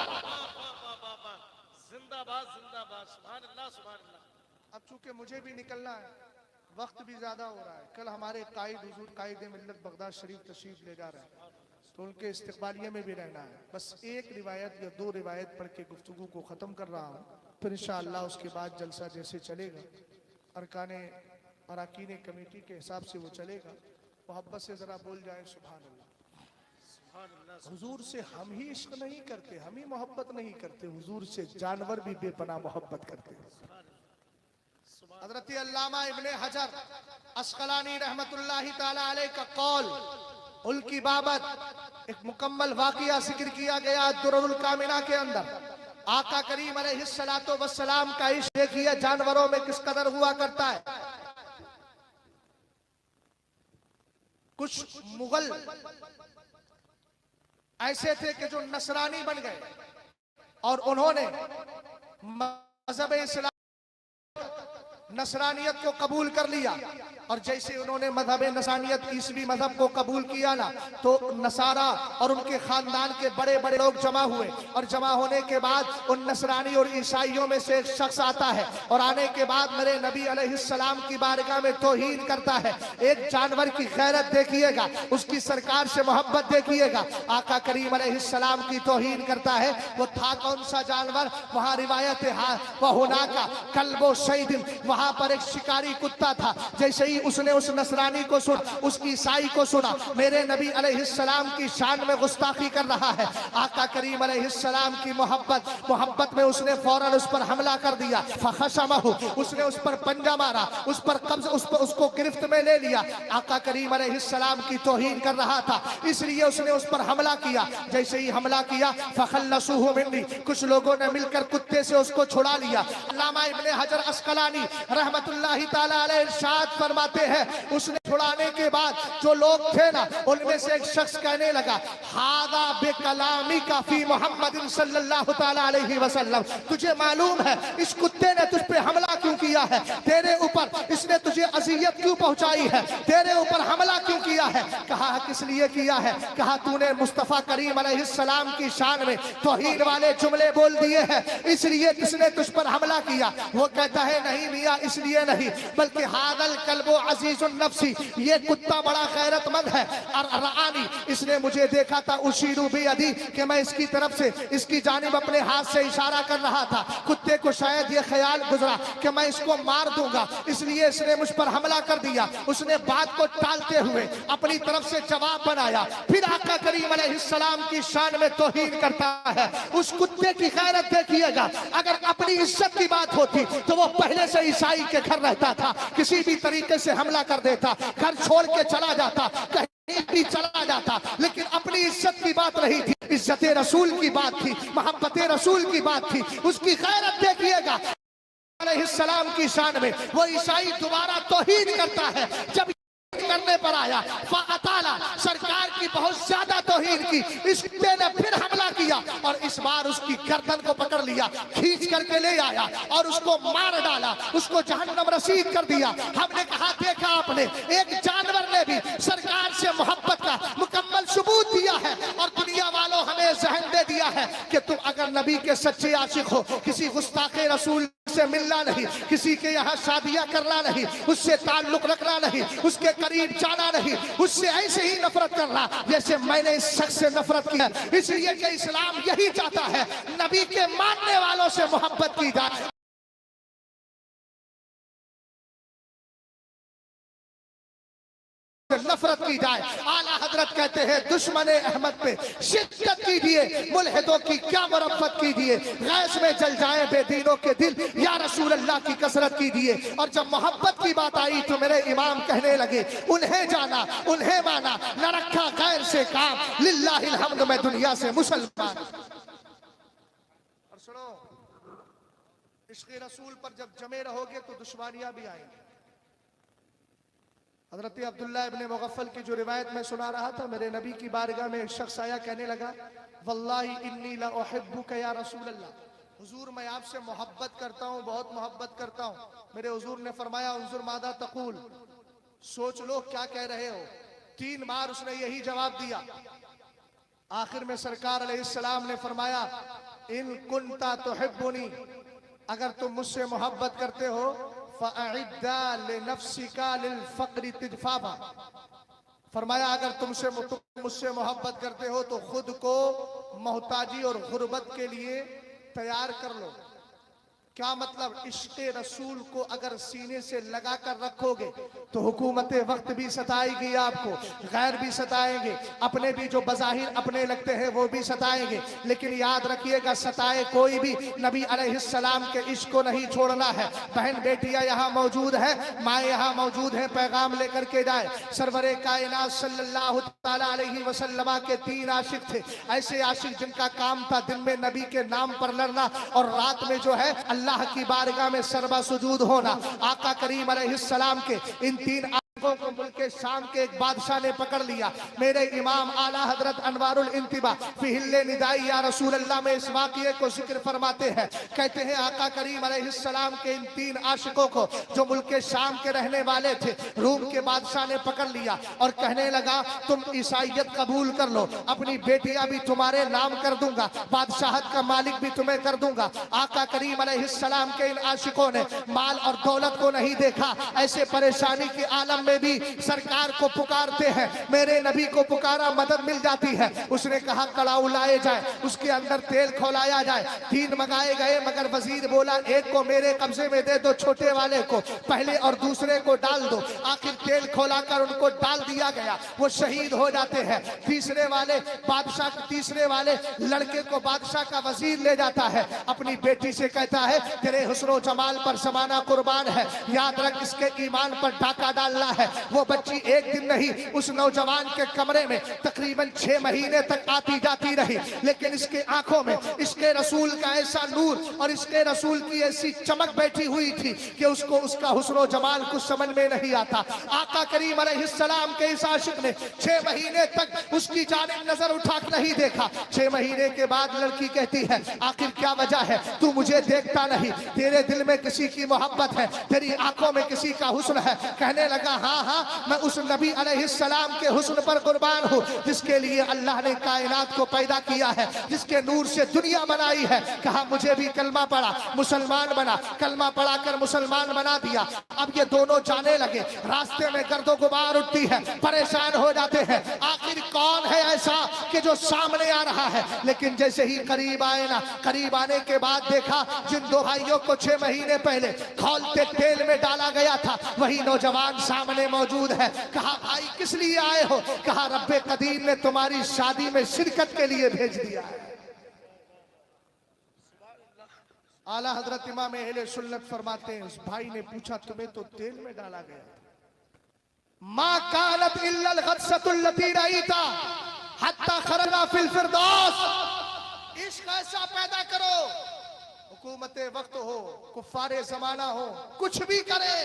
जिंदाबाद जिंदाबाद, सुभान अल्लाह सुभान अल्लाह। अब चूंकि मुझे भी निकलना है, वक्त भी ज्यादा हो रहा है, कल हमारे कायद हुजूर कायद मिल्लत बगदाद शरीफ तशरीफ ले जा रहे हैं, तो उनके इस्तकबालिये में भी रहना है। बस एक रिवायत या दो रिवायत पढ़ के गुफ्तगू को ख़त्म कर रहा हूँ, फिर इंशाअल्लाह उसके बाद जलसा जैसे चलेगा, अरकान कमेटी के हिसाब से वो चलेगा। मोहब्बत से ज़रा बोल जाए सुभान अल्लाह। हुजूर से हम ही इश्क नहीं करते, हम ही मोहब्बत नहीं करते, हुजूर से जानवर भी बेपनाह मोहब्बत करते हैं। हजरत अल्लामा इब्ने हजर अस्कलानी रहमतुल्लाहि ताला अलैह का कौल, उनकी बाबत एक मुकम्मल वाक़िया जिक्र किया गया दुर्रुल कामिना के अंदर। आका करीम अलैहिस्सलातो वस्सलाम का इश्क देखिए जानवरों में किस कदर हुआ करता है। कुछ मुगल ऐसे थे कि जो नसरानी बन गए और उन्होंने मजहब इस्लाम नसरानियत को कबूल कर लिया, और जैसे उन्होंने मजहब नसरानियत ईसवी मजहब को कबूल किया ना, तो नसारा और उनके खानदान के बड़े बड़े लोग जमा हुए, और जमा होने के बाद उन नसरानी और ईसाइयों में से एक शख्स आता है, और आने के बाद मेरे नबी अलैहिस्सलाम की बारगाह में तौहीन करता है। एक जानवर की गैरत देखिएगा, उसकी सरकार से मोहब्बत देखिएगा। आका करीम अलैहिस्सलाम की तौहीन करता है। वो था कौन सा जानवर? वहाँ रिवायत है वह होना का कल्बो शहीद, वहां पर एक शिकारी कुत्ता था। जैसे ही उसने उस नसरानी को उस ईसाई को सुना, मेरे नबी अलैहिस्सलाम की शान में गुस्ताखी कर रहा है, आका करीम अलैहिस्सलाम की मोहब्बत में उसने फौरन उस पर हमला कर दिया। फखशमहु, उसने उस पर पंजा मारा, उस पर कब्ज़ उसको गिरफ्त में ले लिया। आका करीम अलैहिस्सलाम की तौहीन कर रहा था, इसलिए उसने उस पर हमला किया। जैसे ही हमला किया, फखल्लसूहु मिन्नी, कुछ लोगों ने मिलकर कुत्ते से उसको छुड़ा लिया। अल्लामा इब्ने हजर अस्कलानी रहमतुल्लाहि ताला अलैह इरशाद फरमाते हैं, उसने छुड़ाने के बाद जो लोग थे ना, उनमें से एक शख्स कहने लगा, हादा बेकलामी का फी मोहम्मद सल्लल्लाहु ताला अलैहि वसल्लम, तुझे मालूम है इस कुत्ते ने तुझ पे हमला क्यों किया है? तेरे ऊपर इसने तुझे अजियत क्यों पहुंचाई है? तेरे ऊपर हमला क्यों किया है? कहा किस लिए किया है? कहा तूने मुस्तफा करीम अलैहिस्सलाम की शान में तौहीन वाले जुमले बोल दिए हैं, इसलिए किसने तुझ पर हमला किया? वो कहता है नहीं मियां, इसलिए नहीं, बल्कि हादल कल्बो अजीजुन नफ्सी, ये कुत्ता बड़ा गैरतमंद है, और रानी, इसने मुझे देखा था उशीरू भी अदी, कि मैं इसकी तरफ से इसकी जानिब अपने हाथ से इशारा कर रहा था। कुत्ते को शायद ये ख्याल गुजरा कि मैं इसको मार दूंगा, इसलिए इसने मुझ पर حملہ کر دیا. اس نے بات کو ٹالتے ہوئے اپنی طرف سے جواب بنایا. پھر آقا کریم علیہ السلام کی شان میں توہین کرتا ہے. اس کتے کی غیرت دیکھیے گا. اگر اپنی عزت کی بات ہوتی تو وہ پہلے سے عیسائی کے گھر رہتا تھا, کسی بھی طریقے سے حملہ کر دیتا, گھر چھوڑ کے چلا جاتا, کہیں بھی چلا جاتا. لیکن اپنی عزت کی بات نہیں تھی, عزت رسول کی بات تھی, محبت رسول کی بات تھی. اس کی غیرت دیکھیے گا. علیہ السلام کی شان میں وہ عیسائی دوبارہ توہین کرتا ہے. جب کرنے پر آیا فاطالا, سرکار کی بہت زیادہ توہین کی. اس کتے نے پھر حملہ کیا اور اس بار اس کی گردن کو پکڑ لیا, کھینچ کر کے لے آیا اور اس کو مار ڈالا, اس کو جہنم رسید کر دیا. ہم نے کہا دیکھا آپ نے, ایک جانور نے بھی سرکار سے محبت کا مکمل ثبوت دیا ہے. اور دنیا والوں ہمیں ذہن دے دیا ہے کہ تم اگر نبی کے سچے عاشق ہو, کسی گستاخ رسول سے ملنا نہیں, کسی کے یہاں شادیاں کرنا نہیں, اس سے تعلق رکھنا نہیں, اس کے قریب جانا نہیں, اس سے ایسے ہی نفرت کرنا جیسے میں نے اس شخص سے نفرت کی ہے. اس لیے کہ اسلام یہی چاہتا ہے نبی کے ماننے والوں سے محبت کی جائے, نفرت کی جائے. اعلیٰ حضرت کہتے ہیں دشمن احمد پہ شدت کیجیے, ملحدوں کی کیا مرفت کیجیے, غیظ میں جل جائیں بے دینوں کے دل, یا رسول اللہ کی کثرت کیجیے. اور جب محبت کی بات آئی تو میرے امام کہنے لگے انہیں جانا انہیں مانا, نہ رکھا غیر سے کام, للہ الحمد میں دنیا سے مسلمان. اور سنو, عشق رسول پر جب جمے رہو گے تو دشواریاں بھی آئیں گی. حضرت عبداللہ ابن مغفل کی جو روایت میں سنا رہا تھا, میرے نبی کی بارگاہ میں ایک شخص آیا, کہنے لگا واللہ انی لاحبک یا رسول اللہ, حضور میں آپ سے محبت کرتا ہوں, بہت محبت کرتا ہوں. میرے حضور نے فرمایا انظر ماذا تقول, سوچ لو کیا کہہ رہے ہو. 3 بار اس نے یہی جواب دیا. آخر میں سرکار علیہ السلام نے فرمایا ان کنتا تحبنی, اگر تم مجھ سے محبت کرتے ہو فَأَعِدَّا لِنَفْسِكَ لِلْفَقْرِ تِجْفَابًا, فرمایا اگر تم مجھ سے محبت کرتے ہو تو خود کو محتاجی اور غربت کے لیے تیار کر لو. کیا مطلب, عشق رسول کو اگر سینے سے لگا کر رکھو گے تو حکومت وقت بھی ستائے گی آپ کو, غیر بھی ستائیں گے, اپنے بھی جو بظاہر اپنے لگتے ہیں وہ بھی ستائیں گے. لیکن یاد رکھیے گا ستائے کوئی بھی, نبی علیہ السلام کے عشق کو نہیں چھوڑنا ہے. بہن بیٹیاں یہاں موجود ہیں, ماں یہاں موجود ہیں, پیغام لے کر کے جائیں. سرور کائنات صلی اللہ تعالیٰ علیہ وسلم کے 3 عاشق تھے, ایسے عاشق جن کا کام تھا دن میں نبی کے نام پر لڑنا اور رات میں جو ہے اللہ کی بارگاہ میں سربا سجود ہونا. آقا کریم علیہ السلام کے ان 3 کو ملک شام کے ایک بادشاہ نے پکڑ لیا. میرے امام اعلیٰ حضرت انوار الانتباہ فی حل ندائی یا رسول اللہ میں اس واقعے کو ذکر فرماتے ہیں. کہتے ہیں آقا کریم علیہ السلام کے ان 3 عاشقوں کو جو ملک شام کے رہنے والے تھے روم کے بادشاہ نے پکڑ لیا اور کہنے لگا تم عیسائیت قبول کر لو, اپنی بیٹیاں بھی تمہارے نام کر دوں گا, بادشاہت کا مالک بھی تمہیں کر دوں گا. آقا کریم علیہ السلام کے ان عاشقوں نے مال اور دولت کو نہیں دیکھا, ایسے پریشانی کے عالم میں بھی سرکار کو پکارتے ہیں. میرے نبی کو پکارا, مدد مل جاتی ہے. اس نے کہا کڑاؤ لائے جائے, اس کے اندر تیل کھولایا جائے. 3 منگائے گئے مگر وزیر بولا ایک کو میرے قبضے میں دے دو, چھوٹے والے کو پہلے اور دوسرے کو ڈال دو. آخر تیل کھولا کر ان کو ڈال دیا گیا, وہ شہید ہو جاتے ہیں. تیسرے والے لڑکے کو بادشاہ کا وزیر لے جاتا ہے, اپنی بیٹی سے کہتا ہے تیرے حسن و جمال پر زمانہ قربان ہے, یاد رکھ اس کے ایمان پر ڈاکہ ڈالنا ہے. وہ بچی ایک دن نہیں اس نوجوان کے کمرے میں تقریباً 6 مہینے تک آتی جاتی رہی, لیکن اس کے آنکھوں میں اس کے رسول کا ایسا نور اور اس کے رسول کی ایسی چمک بیٹھی ہوئی تھی کہ اس کو اس کا حسن و جمال کچھ سمجھ میں نہیں آتا. آقا کریم علیہ السلام کے اس عاشق نے 6 مہینے تک اس کی جانب نظر اٹھا کر نہیں دیکھا. 6 مہینے کے بعد لڑکی کہتی ہے آخر کیا وجہ ہے, تو مجھے دیکھتا نہیں, تیرے دل میں کسی کی محبت ہے, تیری آنکھوں میں کسی کا حسن ہے. کہنے لگا ہاں میں اس نبی علیہ السلام کے حسن پر قربان ہوں جس کے لیے اللہ نے کائنات کو پیدا کیا ہے, جس کے نور سے دنیا بنائی ہے. کہا مجھے بھی کلمہ پڑھا, مسلمان بنا, کلمہ پڑھا کر مسلمان بنا دیا. اب یہ دونوں جانے لگے, راستے میں گرد و غبار اٹھتی ہے, پریشان ہو جاتے ہیں. آخر कौन है ऐसा कि जो सामने आ रहा है। लेकिन जैसे ही करीब आए ना, करीब आने के बाद देखा जिन दो भाइयों को 6 महीने पहले खौलते तेल में डाला गया था, वही नौजवान सामने मौजूद है। कहा भाई किस लिए आए हो? कहा रब्बे कदीर ने तुम्हारी शादी में शिरकत के लिए भेज दिया है। आला हजरत इमाम अहले सुन्नत फरमाते हैं, उस भाई ने पूछा तुम्हें तो तेल में डाला गया। मा कानत इल्लल गस्सतुल लती रईता हत्ता खरजा फिल फिरदौस। इश्क ऐसा पैदा करो, हुकूमत वक्त हो, कुफ्फारे जमाना हो, कुछ भी करे,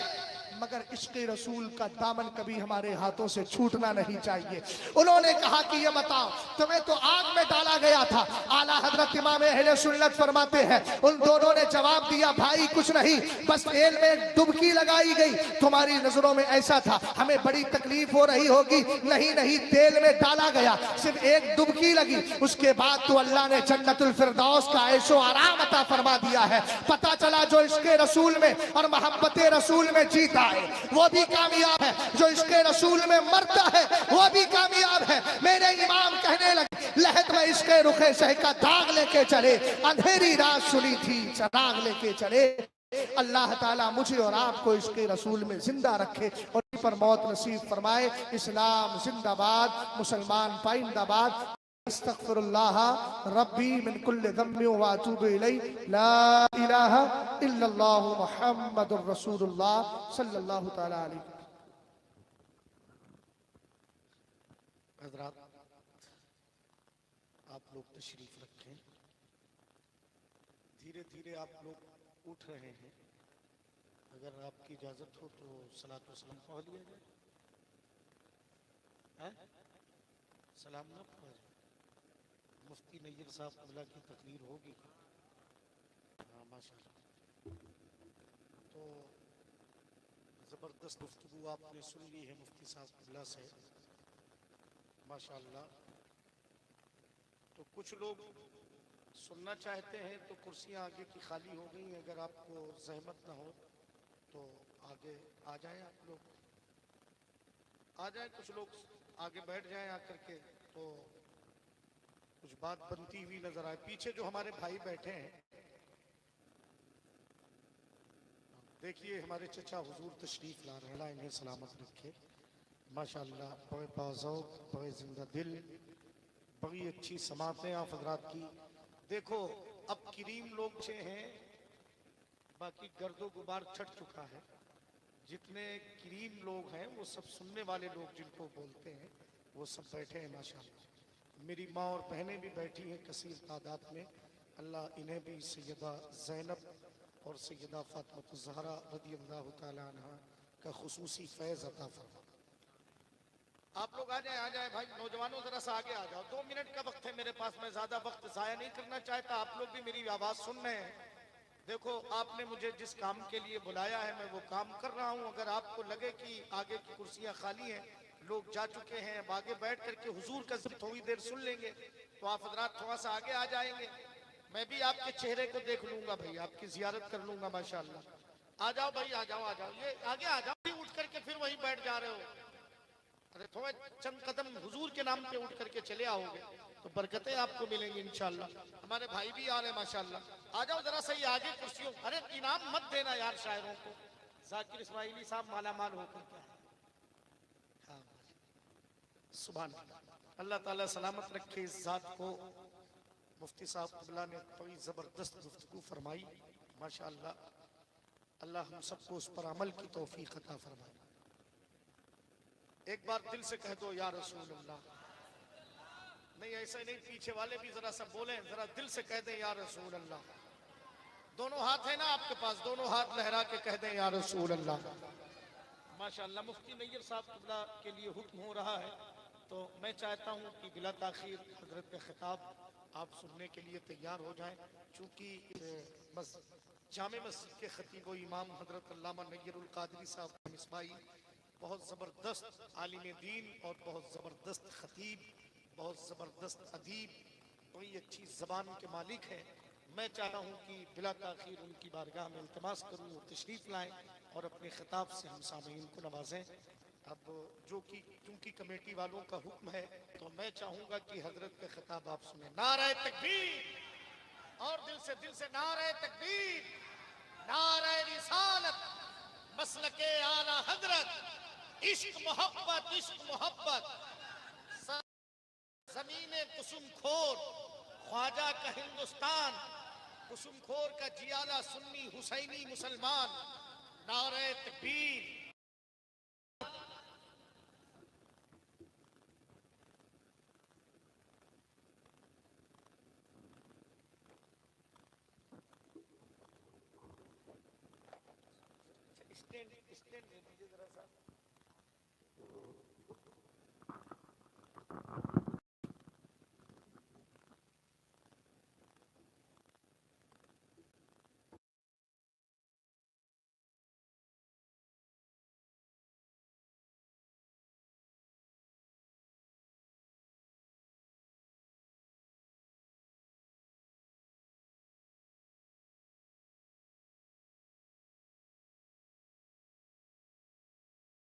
मगर इश्क रसूल का दामन कभी हमारे हाथों से छूटना नहीं चाहिए। उन्होंने कहा कि ये बताओ तुम्हें तो आग में डाला गया था। आला हजरत इमाम अहले सुन्नत फरमाते हैं, उन दोनों ने जवाब दिया भाई कुछ नहीं, बस तेल में डुबकी लगाई गई। तुम्हारी नजरों में ऐसा था हमें बड़ी तकलीफ हो रही होगी। नहीं नहीं, तेल में डाला गया, सिर्फ एक डुबकी लगी, उसके बाद तो अल्लाह ने जन्नतुल फिरदौस का ऐशो आराम अता फरमा दिया है। पता चला जो इसके रसूल में और मोहब्बत रसूल में जीता है वो भी कामयाब है, जो इसके रसूल में मरता है वो भी कामयाब है। मेरे इमाम कहने लगे लहद में इसके रुखे शह का दाग लेके चले, अंधेरी रात सुनी थी चराग लेके चले। अल्लाह ताला मुझे और आपको इसके रसूल में जिंदा रखे और इस पर मौत नसीब फरमाए। इस्लाम जिंदाबाद, मुसलमान पाइंदाबाद। अस्तगफिरुल्लाह रब्बी मिन कुल्लि ज़म्बि व अतूबु इलैहि, ला इलाहा इल्लल्लाहु मुहम्मदुर रसूलुल्लाह सल्लल्लाहु तआला अलैहि। हज़रात आप लोग तशरीफ रखें, धीरे धीरे आप लोग उठ रहे हैं। अगर आपकी इजाजत हो तो सलात व सलाम पढ़ लिया जाए। हैं? सलाम ना पढ़ा जाए। मुफ्ती नैयर साहब अल्लाह की तकरीर होगी। हाँ माशाल्लाह। तो ज़बरदस्त गुफ्तगू आपने सुन ली है मुफ्ती साहब अल्लाह से माशाल्लाह। तो कुछ लोग सुनना चाहते हैं तो कुर्सियां आगे की खाली हो गई। अगर आपको जहमत ना हो तो आगे आ जाएं, आप लोग आ जाएं, कुछ लोग आगे बैठ जाएं आकर के, तो कुछ बात बनती हुई नजर आए। पीछे जो हमारे भाई बैठे हैं, देखिए हमारे चचा हुजूर तशरीफ ला रहे हैं, इन्हें सलामत रखे माशाल्लाह। बड़े बाज़ौक़, बड़े जिंदा दिल, बड़ी अच्छी समातें आप हजरात की। देखो अब करीम लोग छे हैं, बाकी गर्दो गुबार छट चुका है। जितने करीम लोग हैं वो सब सुनने वाले लोग जिनको बोलते हैं वो सब बैठे हैं माशाल्लाह। मेरी माँ और बहनें भी बैठी हैं कसीर तादाद में। अल्लाह इन्हें भी सैयदा ज़ैनब और सैयदा फ़ातिमा ज़हरा रज़ी अल्लाह तआला अन्हा का खुसूसी फैज़ अता फरमा। आप लोग आ जाए भाई, नौजवानों जरा सा आगे आ जाओ। 2 मिनट का वक्त है मेरे पास, मैं ज्यादा वक्त जाया नहीं करना चाहता। आप लोग भी मेरी आवाज सुन रहे हैं। देखो आपने मुझे जिस काम के लिए बुलाया है मैं वो काम कर रहा हूँ। अगर आपको लगे कि आगे की कुर्सियां खाली हैं, लोग जा चुके हैं, अब आगे बैठ करके हुजूर का थोड़ी देर सुन लेंगे, तो आप हजरात थोड़ा सा आगे आ जाएंगे। मैं भी आपके चेहरे को देख लूंगा भाई, आपकी जियारत कर लूंगा माशाल्लाह। आ जाओ भाई, आ जाओ आ जाओ, ये आगे आ जाओ। उठ करके फिर वहीं बैठ जा रहे हो। अरे थोड़ा चंद कदम हुजूर के नाम पे उठ करके चले आओगे तो बरकतें आपको मिलेंगी इंशाल्लाह। हमारे भाई भी आ रहे हैं माशाल्लाह। आ जाओ जरा सही आगे कुर्सियों। अरे इनाम मत देना यार शायरों को। जाकिर इस्माइली साहब मालामाल होकर क्या है। हाँ सुभान अल्लाह ताला सलामत रखे इस जात को। मुफ्ती साहब अब्दुल्ला ने बड़ी जबरदस्त गुफ्तगू फरमाई माशाल्लाह। अल्लाह हम सबको उस पर अमल की तौफीक अता फरमाए। एक बार दिल से कह दो या रसूल अल्लाह। नहीं ऐसा नहीं, पीछे वाले भी जरा सा बोलें, जरा दिल से कह दें या रसूल अल्लाह। दोनों हाथ है ना आपके पास, दोनों हाथ लहरा के कह दें या रसूल अल्लाह माशाल्लाह। मुफ्ती नैयर साहब के लिए हुक्म हो रहा है, तो मैं चाहता हूँ कि बिला ताखीर हजरत का खिताब आप सुनने के लिए तैयार हो जाएं। चूँकि बस जामे मस्जिद के खतीब व इमाम हजरत अल्लामा नैयरुल कादरी साहब मिसबाई बहुत ज़बरदस्त आलिम दीन और बहुत ज़बरदस्त खतीब, बहुत ज़बरदस्त अदीब, बड़ी अच्छी ज़बान के मालिक हैं। मैं चाहता हूँ कि बिला ताख़ीर उनकी बारगाह में इल्तिमास करूँ वो तशरीफ़ लाएँ और अपने ख़िताब से हम सामीन को नवाजें। اب جو کہ چونکہ کمیٹی والوں کا حکم ہے تو میں چاہوں گا کہ حضرت کا خطاب آپ سنیں. نعرہ تکبیر اور دل سے نعرہ تکبیر، نعرہ رسالت، مسلک اعلی حضرت، عشق محبت زمین قسم کھور خواجہ کا ہندوستان، قسم کھور کا جیالہ سنی حسینی مسلمان. نعرہ تکبیر. اسٹینڈ دے دیجیے ذرا سا.